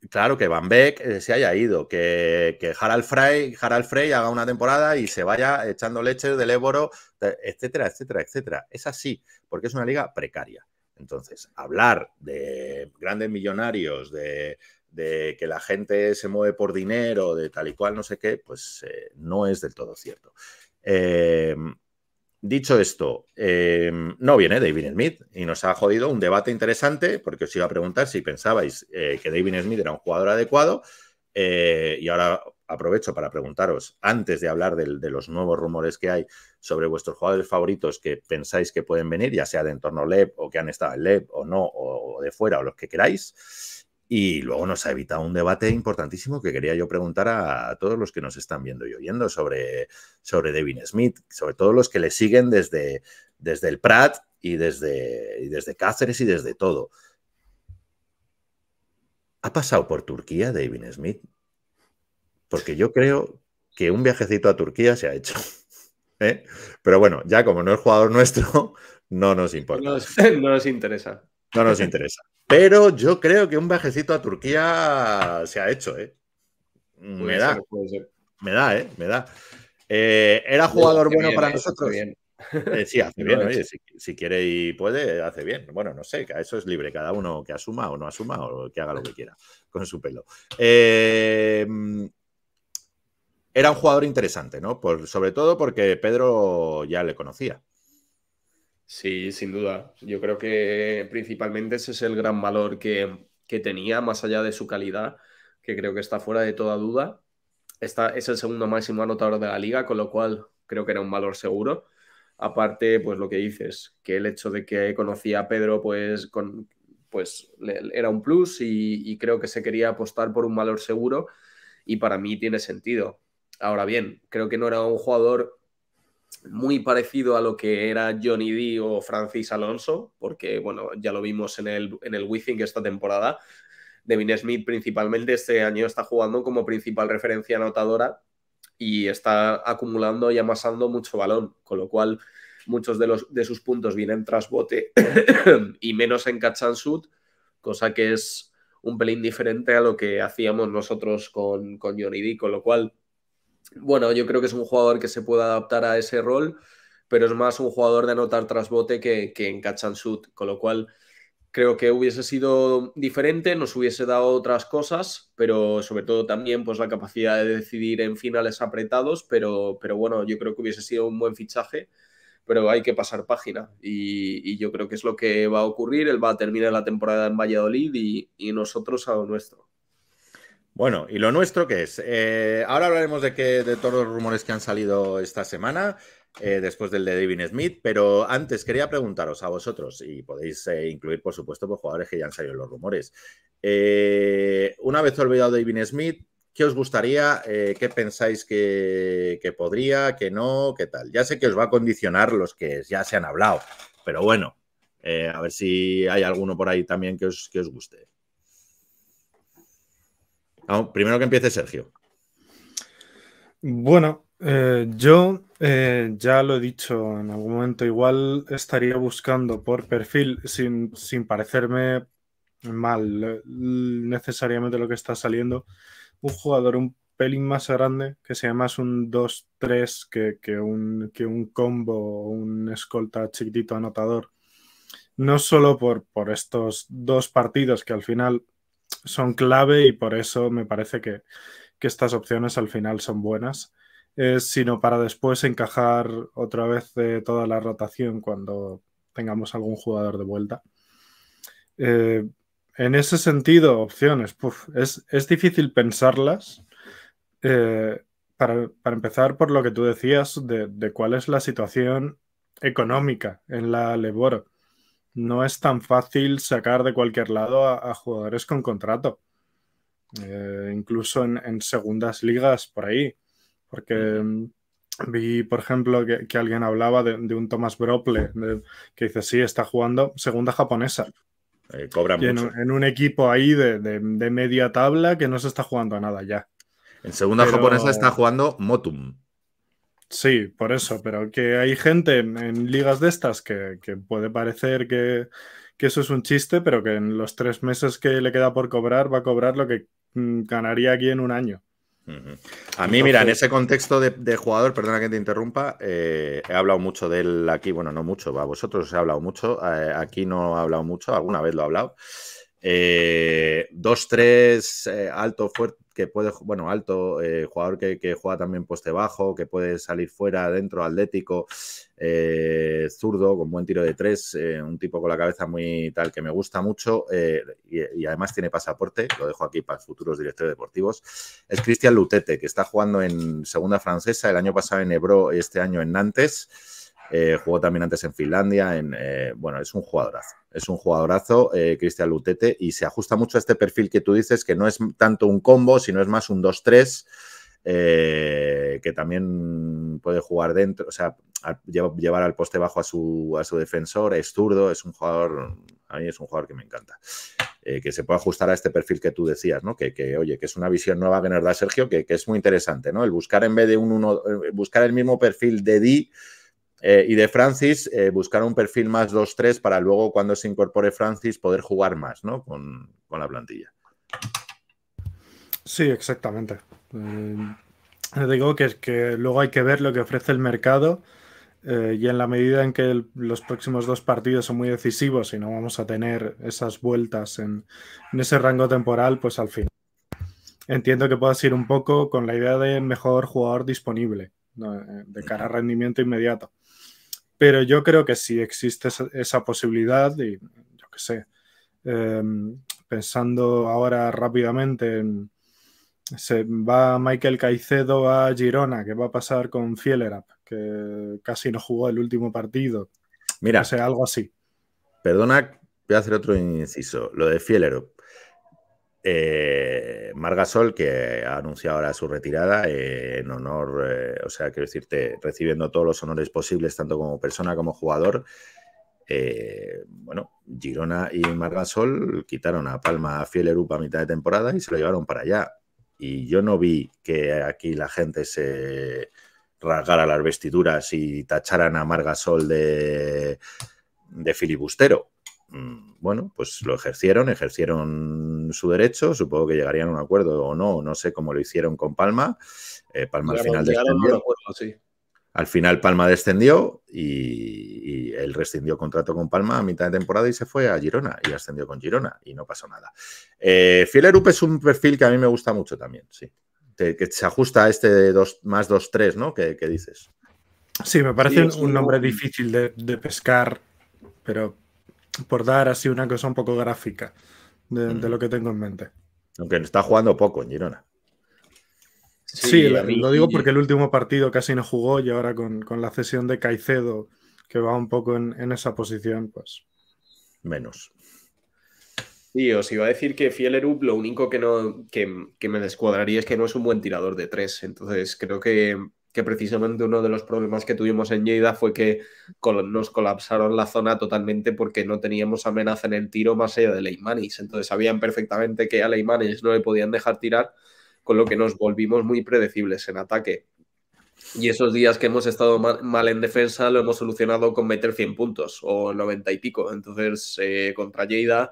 claro, que Van Beek se haya ido. Que Harald Frey haga una temporada y se vaya echando leche del LEB oro, etcétera, etcétera, etcétera. Es así, porque es una liga precaria. Entonces, hablar de grandes millonarios, de que la gente se mueve por dinero, de tal y cual, no sé qué, pues no es del todo cierto. Dicho esto, no viene Devin Smith y nos ha jodido un debate interesante, porque os iba a preguntar si pensabais que Devin Smith era un jugador adecuado y ahora aprovecho para preguntaros, antes de hablar de los nuevos rumores que hay sobre vuestros jugadores favoritos que pensáis que pueden venir, ya sea de entorno LEP o que han estado en LEP o no, o de fuera o los que queráis. Y luego nos ha evitado un debate importantísimo que quería yo preguntar a todos los que nos están viendo y oyendo sobre Devin Smith, sobre todo los que le siguen desde el Prat y desde Cáceres y desde todo. ¿Ha pasado por Turquía Devin Smith? Porque yo creo que un viajecito a Turquía se ha hecho. ¿Eh? Pero bueno, ya como no es jugador nuestro, no nos importa. No nos interesa. No nos interesa. Pero yo creo que un viajecito a Turquía se ha hecho, ¿eh? Me da. ¿Era jugador bueno para nosotros? Bien. Sí, hace bien, oye, si quiere y puede, hace bien. Bueno, no sé, eso es libre, cada uno que asuma o no asuma o que haga lo que quiera con su pelo. Era un jugador interesante, ¿no? Sobre todo porque Pedro ya le conocía. Sí, sin duda. Yo creo que principalmente ese es el gran valor que tenía, más allá de su calidad, que creo que está fuera de toda duda. Es el segundo máximo anotador de la liga, con lo cual creo que era un valor seguro. Aparte, pues lo que dices, que el hecho de que conocía a Pedro, pues era un plus y creo que se quería apostar por un valor seguro y para mí tiene sentido. Ahora bien, creo que no era un jugador muy parecido a lo que era Johnny D o Francis Alonso, porque bueno, ya lo vimos en el Wizzing esta temporada. Devin Smith principalmente este año está jugando como principal referencia anotadora y está acumulando y amasando mucho balón, con lo cual muchos de sus puntos vienen tras bote y menos en catch and shoot, cosa que es un pelín diferente a lo que hacíamos nosotros con Johnny D, con lo cual, bueno, yo creo que es un jugador que se puede adaptar a ese rol, pero es más un jugador de anotar tras bote que en catch and shoot, con lo cual creo que hubiese sido diferente, nos hubiese dado otras cosas, pero sobre todo también pues la capacidad de decidir en finales apretados, pero bueno, yo creo que hubiese sido un buen fichaje, pero hay que pasar página y yo creo que es lo que va a ocurrir. Él va a terminar la temporada en Valladolid y nosotros a lo nuestro. Bueno, ¿y lo nuestro qué es? Ahora hablaremos de todos los rumores que han salido esta semana, después del de Devin Smith, pero antes quería preguntaros a vosotros, y podéis incluir, por supuesto, pues, jugadores que ya han salido en los rumores. Una vez olvidado Devin Smith, ¿qué os gustaría? ¿Qué pensáis que podría, que no, qué tal? Ya sé que os va a condicionar los que ya se han hablado, pero bueno, a ver si hay alguno por ahí también que os guste. Primero que empiece Sergio. Bueno, yo ya lo he dicho en algún momento, igual estaría buscando por perfil, sin parecerme mal necesariamente lo que está saliendo, un jugador un pelín más grande, que sea más un 2-3 que un combo o un escolta chiquitito anotador. No solo por estos dos partidos que al final son clave y por eso me parece que estas opciones al final son buenas, sino para después encajar otra vez toda la rotación cuando tengamos algún jugador de vuelta. En ese sentido, opciones, es difícil pensarlas. Para empezar por lo que tú decías de cuál es la situación económica en la Leboro. No es tan fácil sacar de cualquier lado a jugadores con contrato. Incluso en segundas ligas por ahí. Porque vi, por ejemplo, que alguien hablaba de un Thomas Brople, que dice, sí, está jugando segunda japonesa. Cobra mucho. En un equipo ahí de media tabla que no se está jugando a nada ya. En segunda japonesa está jugando Motum. Sí, por eso, pero que hay gente en ligas de estas que puede parecer que eso es un chiste, pero que en los 3 meses que le queda por cobrar va a cobrar lo que ganaría aquí en un año. A mí, mira, en ese contexto de jugador, perdona que te interrumpa, he hablado mucho de él aquí, bueno, no mucho, a vosotros os he hablado mucho, aquí no he hablado mucho, alguna vez lo he hablado. 2-3, alto, que puede, bueno, alto, jugador que juega también poste bajo, que puede salir fuera, dentro, atlético, zurdo, con buen tiro de tres, un tipo con la cabeza muy tal que me gusta mucho y además tiene pasaporte, lo dejo aquí para futuros directores deportivos. Es Cristian Lutete, que está jugando en segunda francesa, el año pasado en Ebro y este año en Nantes. Jugó también antes en Finlandia. Bueno, es un jugadorazo. Es un jugadorazo, Cristian Lutete, y se ajusta mucho a este perfil que tú dices, que no es tanto un combo, sino es más un 2-3, que también puede jugar dentro, o sea, llevar al poste bajo a su defensor. Es zurdo, es un jugador, a mí es un jugador que me encanta. Que se puede ajustar a este perfil que tú decías, ¿no? Oye, que es una visión nueva que nos da Sergio, que es muy interesante, ¿no? El buscar en vez de buscar el mismo perfil de Di y de Francis, buscar un perfil más 2-3 para luego, cuando se incorpore Francis, poder jugar más, ¿no? Con la plantilla. Sí, exactamente. Digo que luego hay que ver lo que ofrece el mercado y en la medida en que los próximos 2 partidos son muy decisivos y no vamos a tener esas vueltas en ese rango temporal, pues al final entiendo que puedas ir un poco con la idea de mejor jugador disponible, ¿no? De cara a rendimiento inmediato. Pero yo creo que sí existe esa posibilidad y yo qué sé, pensando ahora rápidamente se va Michael Caicedo a Girona, ¿qué va a pasar con Fielerapp? Que casi no jugó el último partido. Mira, o sea, algo así. Perdona, voy a hacer otro inciso. Lo de Fielerapp. Margasol, que ha anunciado ahora su retirada en honor, o sea, quiero decirte, recibiendo todos los honores posibles, tanto como persona como jugador. Bueno, Girona y Margasol quitaron a Palma a Fielerapp a mitad de temporada y se lo llevaron para allá. Y yo no vi que aquí la gente se rasgara las vestiduras y tacharan a Margasol de filibustero. Bueno, pues lo ejercieron su derecho, supongo que llegarían a un acuerdo o no sé cómo lo hicieron con Palma. Palma al final descendió. Sí. Al final Palma descendió y él rescindió contrato con Palma a mitad de temporada y se fue a Girona y ascendió con Girona y no pasó nada. Fielerapp es un perfil que a mí me gusta mucho también, sí. Que se ajusta a este de más 2-3, ¿no? Que dices. Sí, me parece Sí, un nombre difícil de pescar, pero por dar así una cosa un poco gráfica de lo que tengo en mente. Aunque está jugando poco en Girona. Sí, lo digo porque el último partido casi no jugó y ahora con la cesión de Caicedo, que va un poco en esa posición, pues... Menos. Sí, os iba a decir que Fielerapp lo único que me descuadraría es que no es un buen tirador de tres. Entonces creo que precisamente uno de los problemas que tuvimos en Lleida fue que nos colapsaron la zona totalmente porque no teníamos amenaza en el tiro más allá de Leimanis. Entonces sabían perfectamente que a Leimanis no le podían dejar tirar, con lo que nos volvimos muy predecibles en ataque. Y esos días que hemos estado mal en defensa lo hemos solucionado con meter 100 puntos o 90 y pico. Entonces contra Lleida...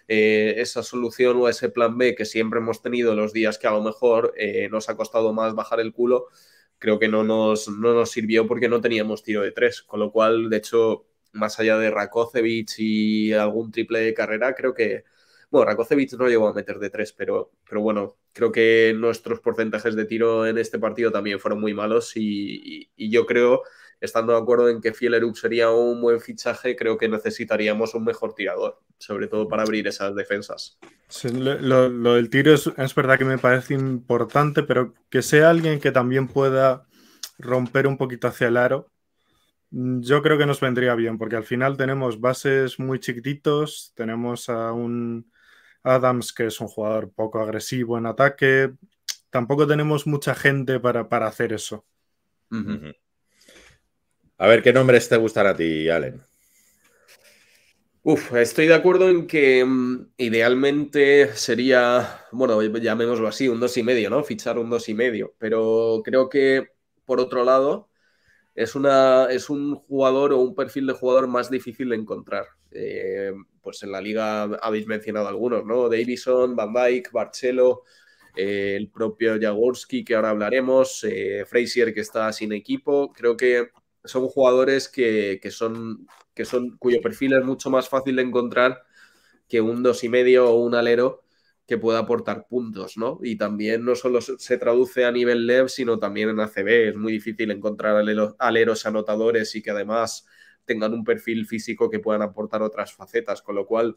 esa solución o ese plan B que siempre hemos tenido los días que a lo mejor nos ha costado más bajar el culo, creo que no nos sirvió porque no teníamos tiro de tres, con lo cual, de hecho, más allá de Rakocevic y algún triple de carrera, creo que, bueno, Rakocevic no llegó a meter de tres, pero bueno, creo que nuestros porcentajes de tiro en este partido también fueron muy malos y yo creo, estando de acuerdo en que Fielerapp sería un buen fichaje, creo que necesitaríamos un mejor tirador, sobre todo para abrir esas defensas. Sí, lo del tiro es verdad que me parece importante, pero que sea alguien que también pueda romper un poquito hacia el aro, yo creo que nos vendría bien, porque al final tenemos bases muy chiquititos, tenemos a un Adams que es un jugador poco agresivo en ataque, tampoco tenemos mucha gente para hacer eso. Uh-huh. A ver, ¿qué nombres te gustan a ti, Allen? Estoy de acuerdo en que idealmente sería, bueno, llamémoslo así, un 2,5, ¿no? Fichar un 2,5. Pero creo que, por otro lado, es un jugador o un perfil de jugador más difícil de encontrar. Pues en la liga habéis mencionado algunos, ¿no? Davison, Van Dijk, Barcelo, el propio Jaworski, que ahora hablaremos, Frazier, que está sin equipo. Creo que son jugadores cuyo perfil es mucho más fácil de encontrar que un 2,5 o un alero que pueda aportar puntos, ¿no? Y también no solo se traduce a nivel LEV, sino también en ACB. Es muy difícil encontrar aleros anotadores y que además tengan un perfil físico que puedan aportar otras facetas, con lo cual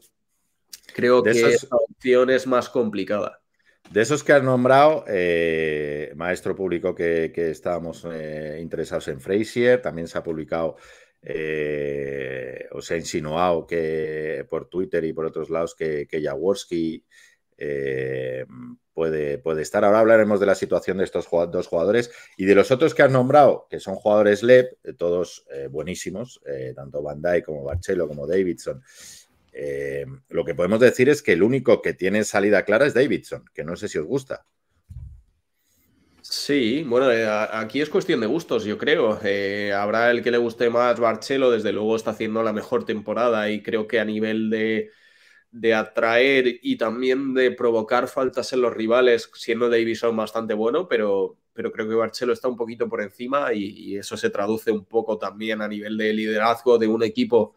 creo que esta opción es más complicada. De esos que has nombrado, Maestro publicó que estábamos interesados en Frazier, también se ha publicado o se ha insinuado que por Twitter y por otros lados que Jaworski puede estar. Ahora hablaremos de la situación de estos dos jugadores y de los otros que has nombrado, que son jugadores LEP, todos buenísimos, tanto Van Dijk como Barcelo como Davidson. Lo que podemos decir es que el único que tiene salida clara es Davidson, que no sé si os gusta. Sí, bueno, aquí es cuestión de gustos, yo creo. Habrá el que le guste más. Barcelo, desde luego, está haciendo la mejor temporada y creo que a nivel de atraer y también de provocar faltas en los rivales, siendo Davidson bastante bueno, pero creo que Barcelo está un poquito por encima y eso se traduce un poco también a nivel de liderazgo de un equipo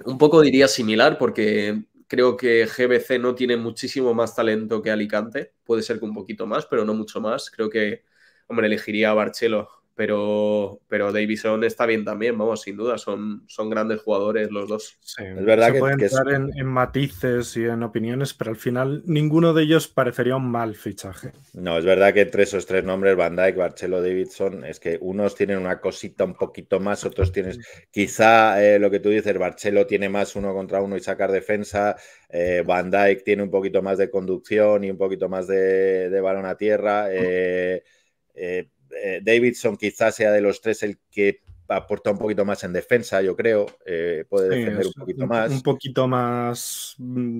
un poco diría similar, porque creo que GBC no tiene muchísimo más talento que Alicante. Puede ser que un poquito más, pero no mucho más. Creo que, hombre, elegiría a Barcelo, pero Davison está bien también, vamos, sin duda. Son grandes jugadores los dos. Sí, es verdad se puede entrar en matices y en opiniones, pero al final ninguno de ellos parecería un mal fichaje. No, es verdad que entre esos tres nombres, Van Dijk, Barcelo, Davidson, es que unos tienen una cosita un poquito más, otros tienes, quizá lo que tú dices, Barcelo tiene más 1 contra 1 y sacar defensa, Van Dijk tiene un poquito más de conducción y un poquito más de balón a tierra, Davidson quizás sea de los tres el que aporta un poquito más en defensa, yo creo, puede defender un poquito más. Un poquito más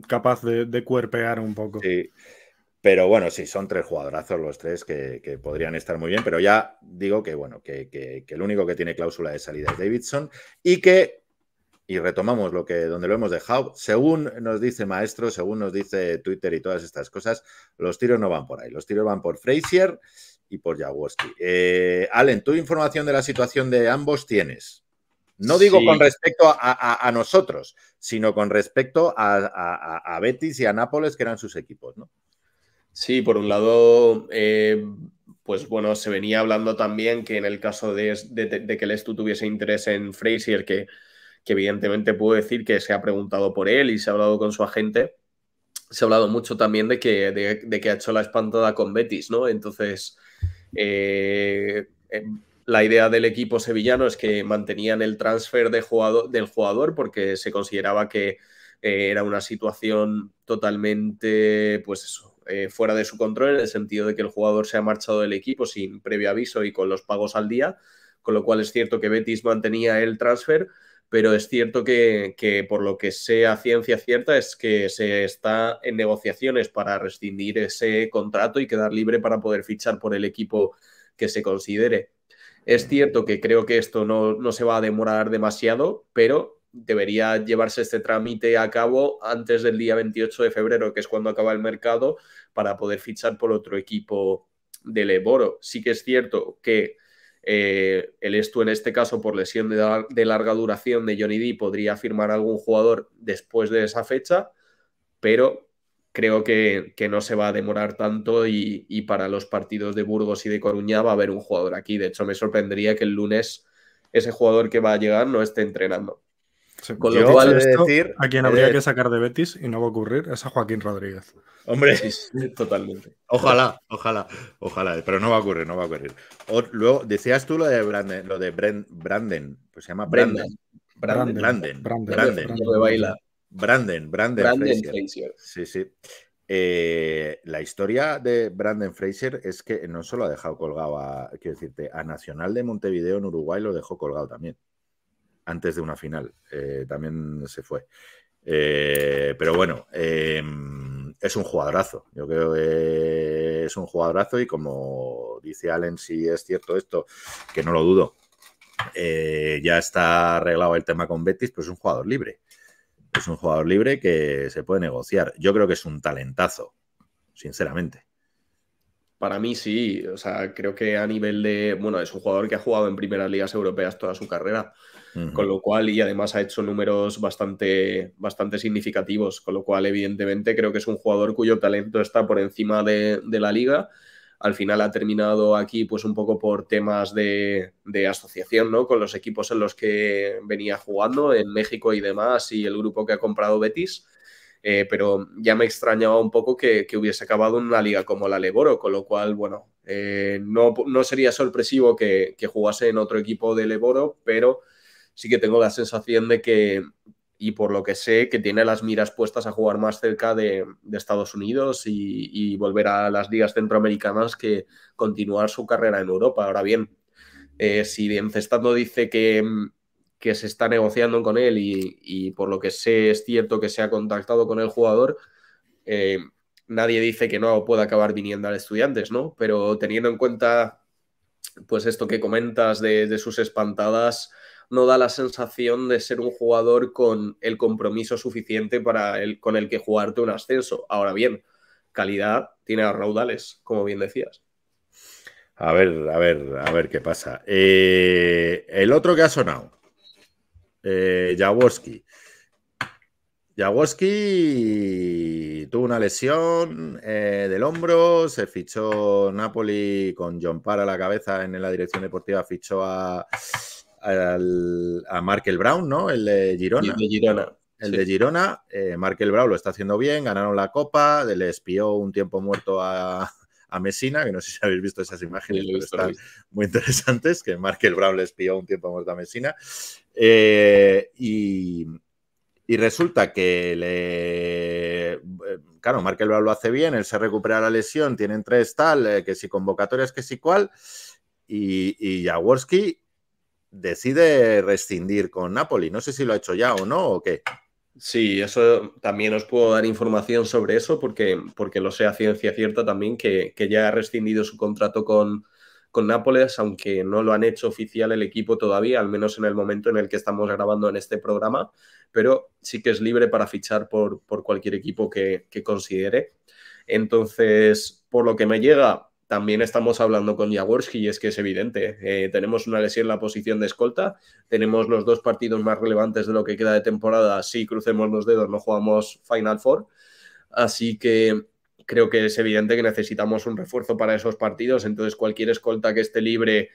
capaz de cuerpear un poco. Sí. Pero bueno, sí, son tres jugadorazos los tres que podrían estar muy bien, pero ya digo que bueno, que el único que tiene cláusula de salida es Davidson y retomamos donde lo hemos dejado, según nos dice Maestro, según nos dice Twitter y todas estas cosas, los tiros no van por ahí, los tiros van por Frazier y por Jaworski. Allen, ¿tú información de la situación de ambos tienes? No digo con respecto a nosotros, sino con respecto a Betis y a Nápoles, que eran sus equipos, ¿no? Sí, por un lado, pues bueno, se venía hablando también que en el caso de que el Estu tuviese interés en Frazier, que evidentemente puedo decir que se ha preguntado por él y se ha hablado con su agente, se ha hablado mucho también de que ha hecho la espantada con Betis, ¿no? Entonces, la idea del equipo sevillano es que mantenían el transfer del jugador porque se consideraba que era una situación totalmente, pues eso, fuera de su control, en el sentido de que el jugador se ha marchado del equipo sin previo aviso y con los pagos al día, con lo cual es cierto que Betis mantenía el transfer, pero es cierto que por lo que sé a ciencia cierta es que se está en negociaciones para rescindir ese contrato y quedar libre para poder fichar por el equipo que se considere. Es cierto que creo que esto no se va a demorar demasiado, pero debería llevarse este trámite a cabo antes del día 28 de febrero, que es cuando acaba el mercado, para poder fichar por otro equipo del Eboro. Sí que es cierto que el Estu, en este caso, por lesión de larga duración de Johnny D, podría firmar algún jugador después de esa fecha, pero creo que no se va a demorar tanto y para los partidos de Burgos y de Coruña va a haber un jugador aquí. De hecho, me sorprendería que el lunes ese jugador que va a llegar no esté entrenando. Sí. Con lo cual, a quien habría que sacar de Betis, y no va a ocurrir, es a Joaquín Rodríguez. Hombre, sí, totalmente. Ojalá, pero no va a ocurrir. Luego, decías tú lo de Branden, pues se llama Branden Frazier. Sí. La historia de Branden Frazier es que no solo ha dejado colgado a Nacional de Montevideo en Uruguay, lo dejó colgado también. Antes de una final, también se fue. Pero bueno, es un jugadorazo. Yo creo que es un jugadorazo y como dice Allen, si es cierto esto, que no lo dudo, ya está arreglado el tema con Betis, pues es un jugador libre. Es un jugador libre que se puede negociar. Yo creo que es un talentazo, sinceramente. Para mí sí, o sea, creo que a nivel de, bueno, es un jugador que ha jugado en primeras ligas europeas toda su carrera, con lo cual, y además ha hecho números bastante significativos, con lo cual evidentemente creo que es un jugador cuyo talento está por encima de la liga. Al final ha terminado aquí pues un poco por temas de asociación, ¿no? Con los equipos en los que venía jugando, en México y demás, y el grupo que ha comprado Betis. Pero ya me extrañaba un poco que hubiese acabado en una liga como la Leboro, con lo cual, bueno, no sería sorpresivo que jugase en otro equipo de Leboro, pero sí que tengo la sensación de que, y por lo que sé, que tiene las miras puestas a jugar más cerca de Estados Unidos y volver a las ligas centroamericanas que continuar su carrera en Europa. Ahora bien, si Encestando dice que se está negociando con él y por lo que sé es cierto que se ha contactado con el jugador, nadie dice que no pueda acabar viniendo al Estudiantes, ¿no? Pero teniendo en cuenta pues esto que comentas de sus espantadas, no da la sensación de ser un jugador con el compromiso suficiente con el que jugarte un ascenso. Ahora bien, calidad tiene a raudales, como bien decías. A ver qué pasa. El otro que ha sonado, Jaworski. Jaworski tuvo una lesión del hombro, se fichó Napoli con John Parr a la cabeza en la dirección deportiva, fichó a Markel Brown, ¿no? El de Girona. De Girona. El de Girona, Markel Brown lo está haciendo bien, ganaron la Copa, le espió un tiempo muerto a Messina, que no sé si habéis visto esas imágenes, pero están muy interesantes, que Markel Brown le espió un tiempo muerto a Messina. Y resulta que claro, Markel Brown lo hace bien, él se recupera la lesión, tienen 3 tal, que si convocatorias, que si cual, y Jaworski decide rescindir con Napoli. No sé si lo ha hecho ya o no, o qué. Sí, eso también os puedo dar información sobre eso porque lo sé a ciencia cierta también que ya ha rescindido su contrato con Nápoles, aunque no lo han hecho oficial el equipo todavía, al menos en el momento en el que estamos grabando en este programa, pero sí que es libre para fichar por cualquier equipo que considere. Entonces, por lo que me llega, también estamos hablando con Jaworski y es que es evidente. Tenemos una lesión en la posición de escolta, tenemos los 2 partidos más relevantes de lo que queda de temporada. Si crucemos los dedos, no jugamos Final Four. Así que creo que es evidente que necesitamos un refuerzo para esos partidos. Entonces, cualquier escolta que esté libre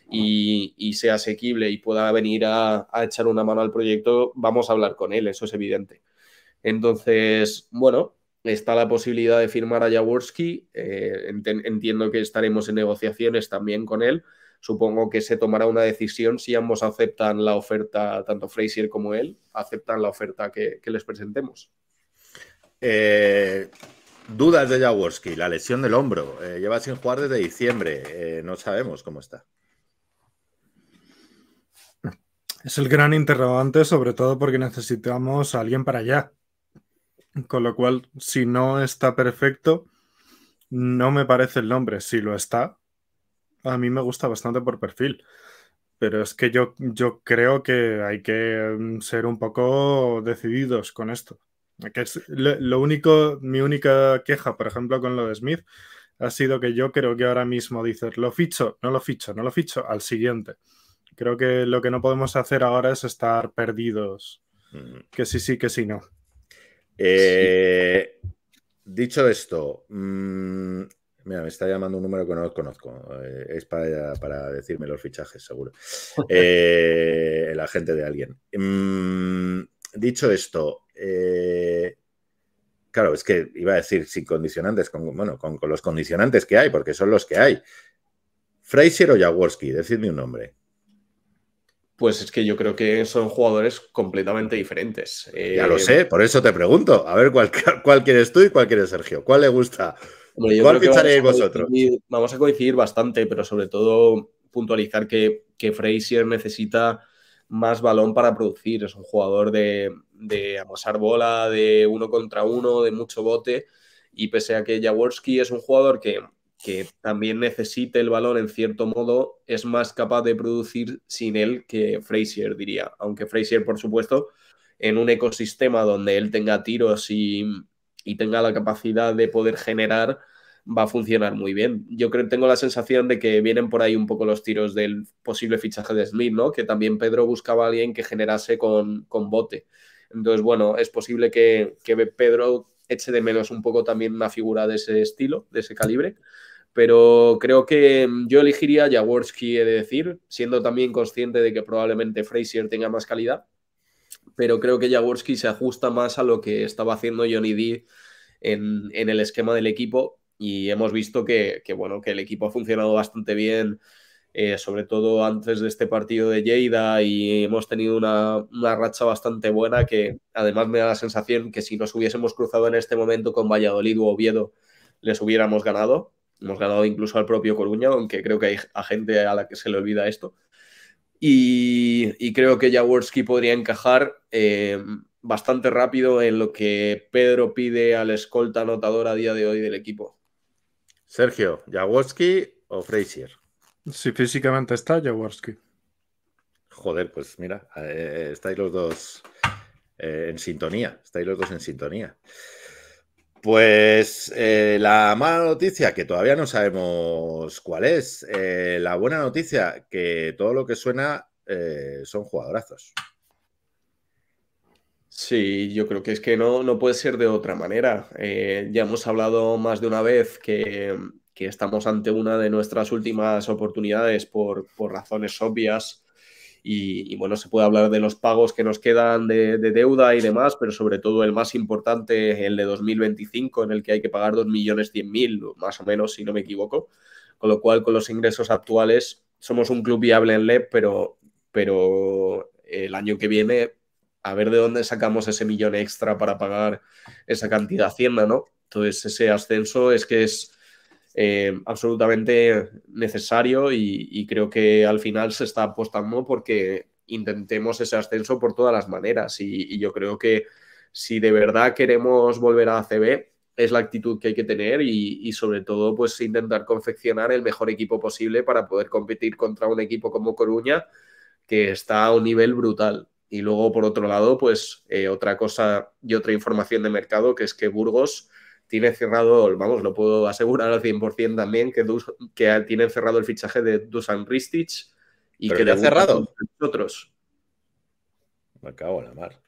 y sea asequible y pueda venir a echar una mano al proyecto, vamos a hablar con él, eso es evidente. Entonces, bueno, está la posibilidad de firmar a Jaworski. Entiendo que estaremos en negociaciones también con él. Supongo que se tomará una decisión si ambos aceptan la oferta, tanto Frazier como él, aceptan la oferta que les presentemos. Dudas de Jaworski, la lesión del hombro. Lleva sin jugar desde diciembre. No sabemos cómo está. Es el gran interrogante, sobre todo porque necesitamos a alguien para allá. Con lo cual, si no está perfecto, no me parece el nombre. Si lo está, a mí me gusta bastante por perfil. Pero es que yo creo que hay que ser un poco decididos con esto. Que es mi única queja, por ejemplo, con lo de Smith, ha sido que yo creo que ahora mismo dices, lo ficho, no lo ficho, no lo ficho, al siguiente. Creo que lo que no podemos hacer ahora es estar perdidos. Que sí, que sí, no. Dicho esto, mira, me está llamando un número que no conozco. Es para decirme los fichajes, seguro. El agente de alguien. Dicho esto, claro, es que iba a decir sin condicionantes, con los condicionantes que hay, porque son los que hay. ¿Frazier o Jaworski? Decidme un nombre. Pues es que yo creo que son jugadores completamente diferentes. Ya lo sé, por eso te pregunto. A ver, ¿cuál quieres tú y cuál quiere Sergio? ¿Cuál le gusta? ¿Cuál ficharéis vosotros? Vamos a coincidir bastante, pero sobre todo puntualizar que Frazier necesita más balón para producir. Es un jugador de amasar bola, de 1 contra 1, de mucho bote. Y pese a que Jaworski es un jugador que también necesite el balón en cierto modo, es más capaz de producir sin él que Frazier, diría. Aunque Frazier, por supuesto, en un ecosistema donde él tenga tiros y tenga la capacidad de poder generar, va a funcionar muy bien. Yo creo que tengo la sensación de que vienen por ahí un poco los tiros del posible fichaje de Smith, ¿no? Que también Pedro buscaba a alguien que generase con bote. Entonces, bueno, es posible que Pedro eche de menos un poco también una figura de ese estilo, de ese calibre. Pero creo que yo elegiría a Jaworski, he de decir, siendo también consciente de que probablemente Frazier tenga más calidad, pero creo que Jaworski se ajusta más a lo que estaba haciendo Johnny D en el esquema del equipo, y hemos visto bueno, que el equipo ha funcionado bastante bien, sobre todo antes de este partido de Lleida, y hemos tenido una racha bastante buena que además me da la sensación que si nos hubiésemos cruzado en este momento con Valladolid u Oviedo les hubiéramos ganado. Hemos ganado incluso al propio Coruña, aunque creo que hay gente a la que se le olvida esto. Y creo que Jaworski podría encajar bastante rápido en lo que Pedro pide al escolta anotador a día de hoy del equipo. Sergio, ¿Jaworski o Frazier? Si físicamente está, Jaworski. Joder, pues mira, estáis los dos en sintonía. Estáis los dos en sintonía. Pues la mala noticia, que todavía no sabemos cuál es. La buena noticia, que todo lo que suena son jugadorazos. Sí, yo creo que es que no puede ser de otra manera. Ya hemos hablado más de una vez que estamos ante una de nuestras últimas oportunidades por razones obvias. Y bueno, se puede hablar de los pagos que nos quedan de deuda y demás, pero sobre todo el más importante, el de 2025, en el que hay que pagar 2.100.000, más o menos, si no me equivoco. Con lo cual, con los ingresos actuales, somos un club viable en LEP, pero el año que viene, a ver de dónde sacamos ese millón extra para pagar esa cantidad de Hacienda, ¿no? Entonces, ese ascenso es que es absolutamente necesario, y creo que al final se está apostando porque intentemos ese ascenso por todas las maneras, y yo creo que si de verdad queremos volver a ACB es la actitud que hay que tener, y sobre todo pues intentar confeccionar el mejor equipo posible para poder competir contra un equipo como Coruña, que está a un nivel brutal. Y luego, por otro lado, pues otra cosa y otra información de mercado, que es que Burgos tiene cerrado, vamos, lo puedo asegurar al 100% también, que tiene cerrado el fichaje de Dusan Ristic y ¿Pero que ya ha cerrado? nosotros. Me cago en la mar.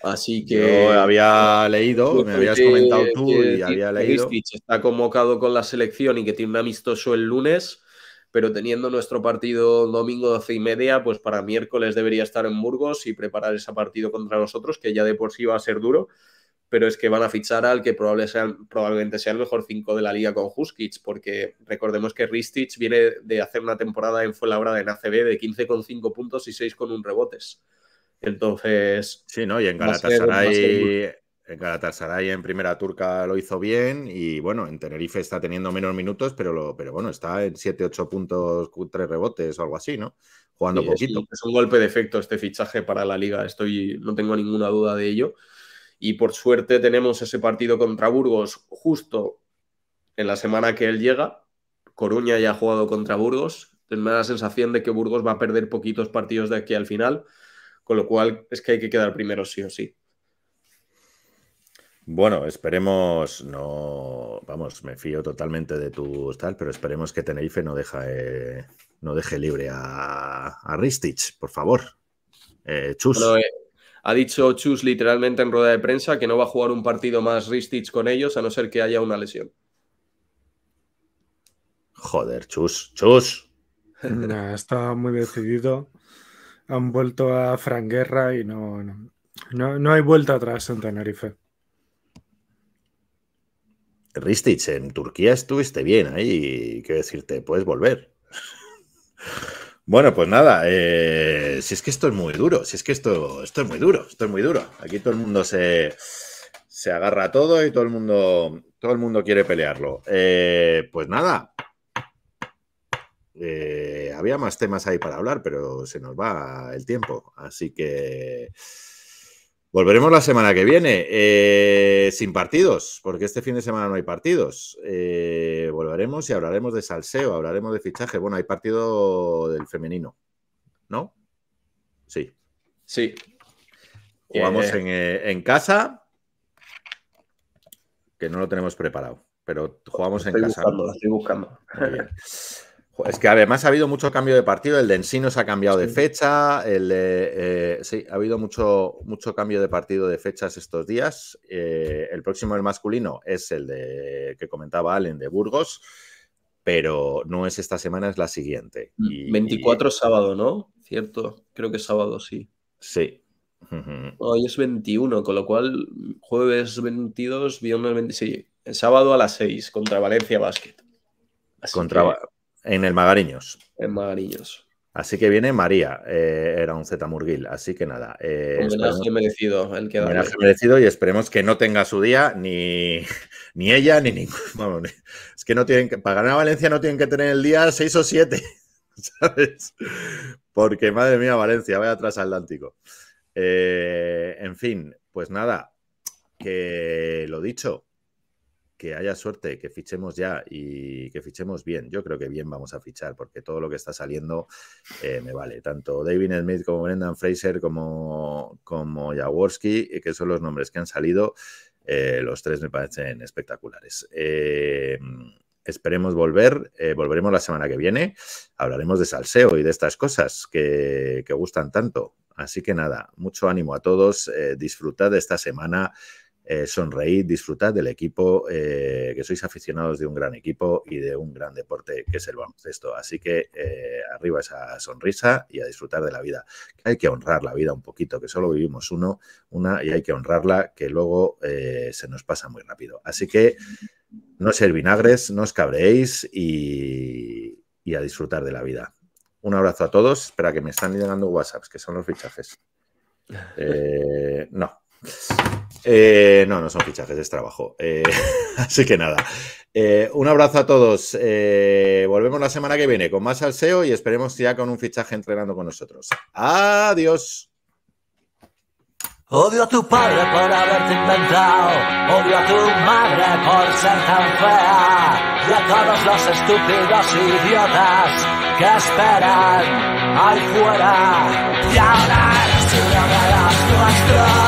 Así que yo había leído, me habías comentado tú y había leído. Ristic está convocado con la selección y que tiene un amistoso el lunes, pero teniendo nuestro partido domingo 12:30, pues para miércoles debería estar en Burgos y preparar ese partido contra nosotros, que ya de por sí va a ser duro, pero es que van a fichar al que probablemente sea el mejor 5 de la liga con Huskic, porque recordemos que Ristic viene de hacer una temporada en Fuenlabrada en ACB de 15,5 puntos y 6,1 rebotes. Entonces... Sí, ¿no? Y en Galatasaray en primera turca lo hizo bien, y bueno, en Tenerife está teniendo menos minutos, pero bueno, está en 7-8 puntos, 3 rebotes o algo así, ¿no? Jugando sí, poquito. es un golpe de efecto este fichaje para la liga, no tengo ninguna duda de ello. Y por suerte tenemos ese partido contra Burgos justo en la semana que él llega. Coruña ya ha jugado contra Burgos. Entonces me da la sensación de que Burgos va a perder poquitos partidos de aquí al final, con lo cual es que hay que quedar primero sí o sí. Bueno, esperemos, no, vamos, me fío totalmente de tu tal, pero esperemos que Tenerife no deje libre a Ristic, por favor. Chus. Bueno, ha dicho Chus literalmente en rueda de prensa que no va a jugar un partido más Ristic con ellos a no ser que haya una lesión. Joder, Chus. Nah, está muy decidido. Han vuelto a Fran Guerra y no hay vuelta atrás en Tenerife. Ristic, en Turquía estuviste bien ahí, quiero decirte, puedes volver. Bueno, pues nada, si es que esto es muy duro, si es que esto es muy duro, Aquí todo el mundo se agarra a todo y todo el mundo quiere pelearlo. Pues nada, había más temas ahí para hablar, pero se nos va el tiempo, así que volveremos la semana que viene, sin partidos, porque este fin de semana no hay partidos. Volveremos y hablaremos de salseo, hablaremos de fichaje. Bueno, hay partido del femenino, ¿no? Sí. Sí. Jugamos en casa, que no lo tenemos preparado. pero jugamos en casa. Lo estoy buscando. Muy bien. Es que además ha habido mucho cambio de partido. El de Ensinos ha cambiado de fecha. Sí, ha habido mucho cambio de partido de fechas estos días. El próximo, el masculino, es el de que comentaba Allen, de Burgos, pero no es esta semana, es la siguiente. 24 sábado, ¿no? Cierto, creo que es sábado, sí. Sí. Hoy es 21, con lo cual jueves 22, viernes 26. El sábado a las 6 contra Valencia Basket. En el Magariños. En Magariños. Así que viene María, era un Zetamurguil. Así que nada. Homenaje merecido. Homenaje merecido y esperemos que no tenga su día ni ella ni ninguno. Bueno, es que no tienen que, para ganar a Valencia no tienen que tener el día 6 o 7, ¿sabes? Porque madre mía, Valencia, vaya transatlántico. En fin, pues nada, que lo dicho, que haya suerte, que fichemos ya y que fichemos bien. Yo creo que bien vamos a fichar porque todo lo que está saliendo me vale. Tanto David Smith como Brendan Fraser como Jaworski, que son los nombres que han salido, los tres me parecen espectaculares. Esperemos volveremos la semana que viene. Hablaremos de salseo y de estas cosas que gustan tanto. Así que nada, mucho ánimo a todos. Disfrutad de esta semana. Sonreíd, disfrutad del equipo, que sois aficionados de un gran equipo y de un gran deporte que es el baloncesto. Así que arriba esa sonrisa y a disfrutar de la vida. Hay que honrar la vida un poquito, que solo vivimos una y hay que honrarla, que luego se nos pasa muy rápido. Así que no seáis vinagres, no os cabreéis y a disfrutar de la vida. Un abrazo a todos. Espera, que me están llegando WhatsApps, que son los fichajes. No. No son fichajes, es trabajo. Así que nada. Un abrazo a todos. Volvemos la semana que viene con más salseo y esperemos ya con un fichaje entrenando con nosotros. Adiós. Odio a tu padre por haberte inventado, odio a tu madre por ser tan fea, y a todos los estúpidos idiotas que esperan ahí fuera. Y ahora eres uno de los nuestros.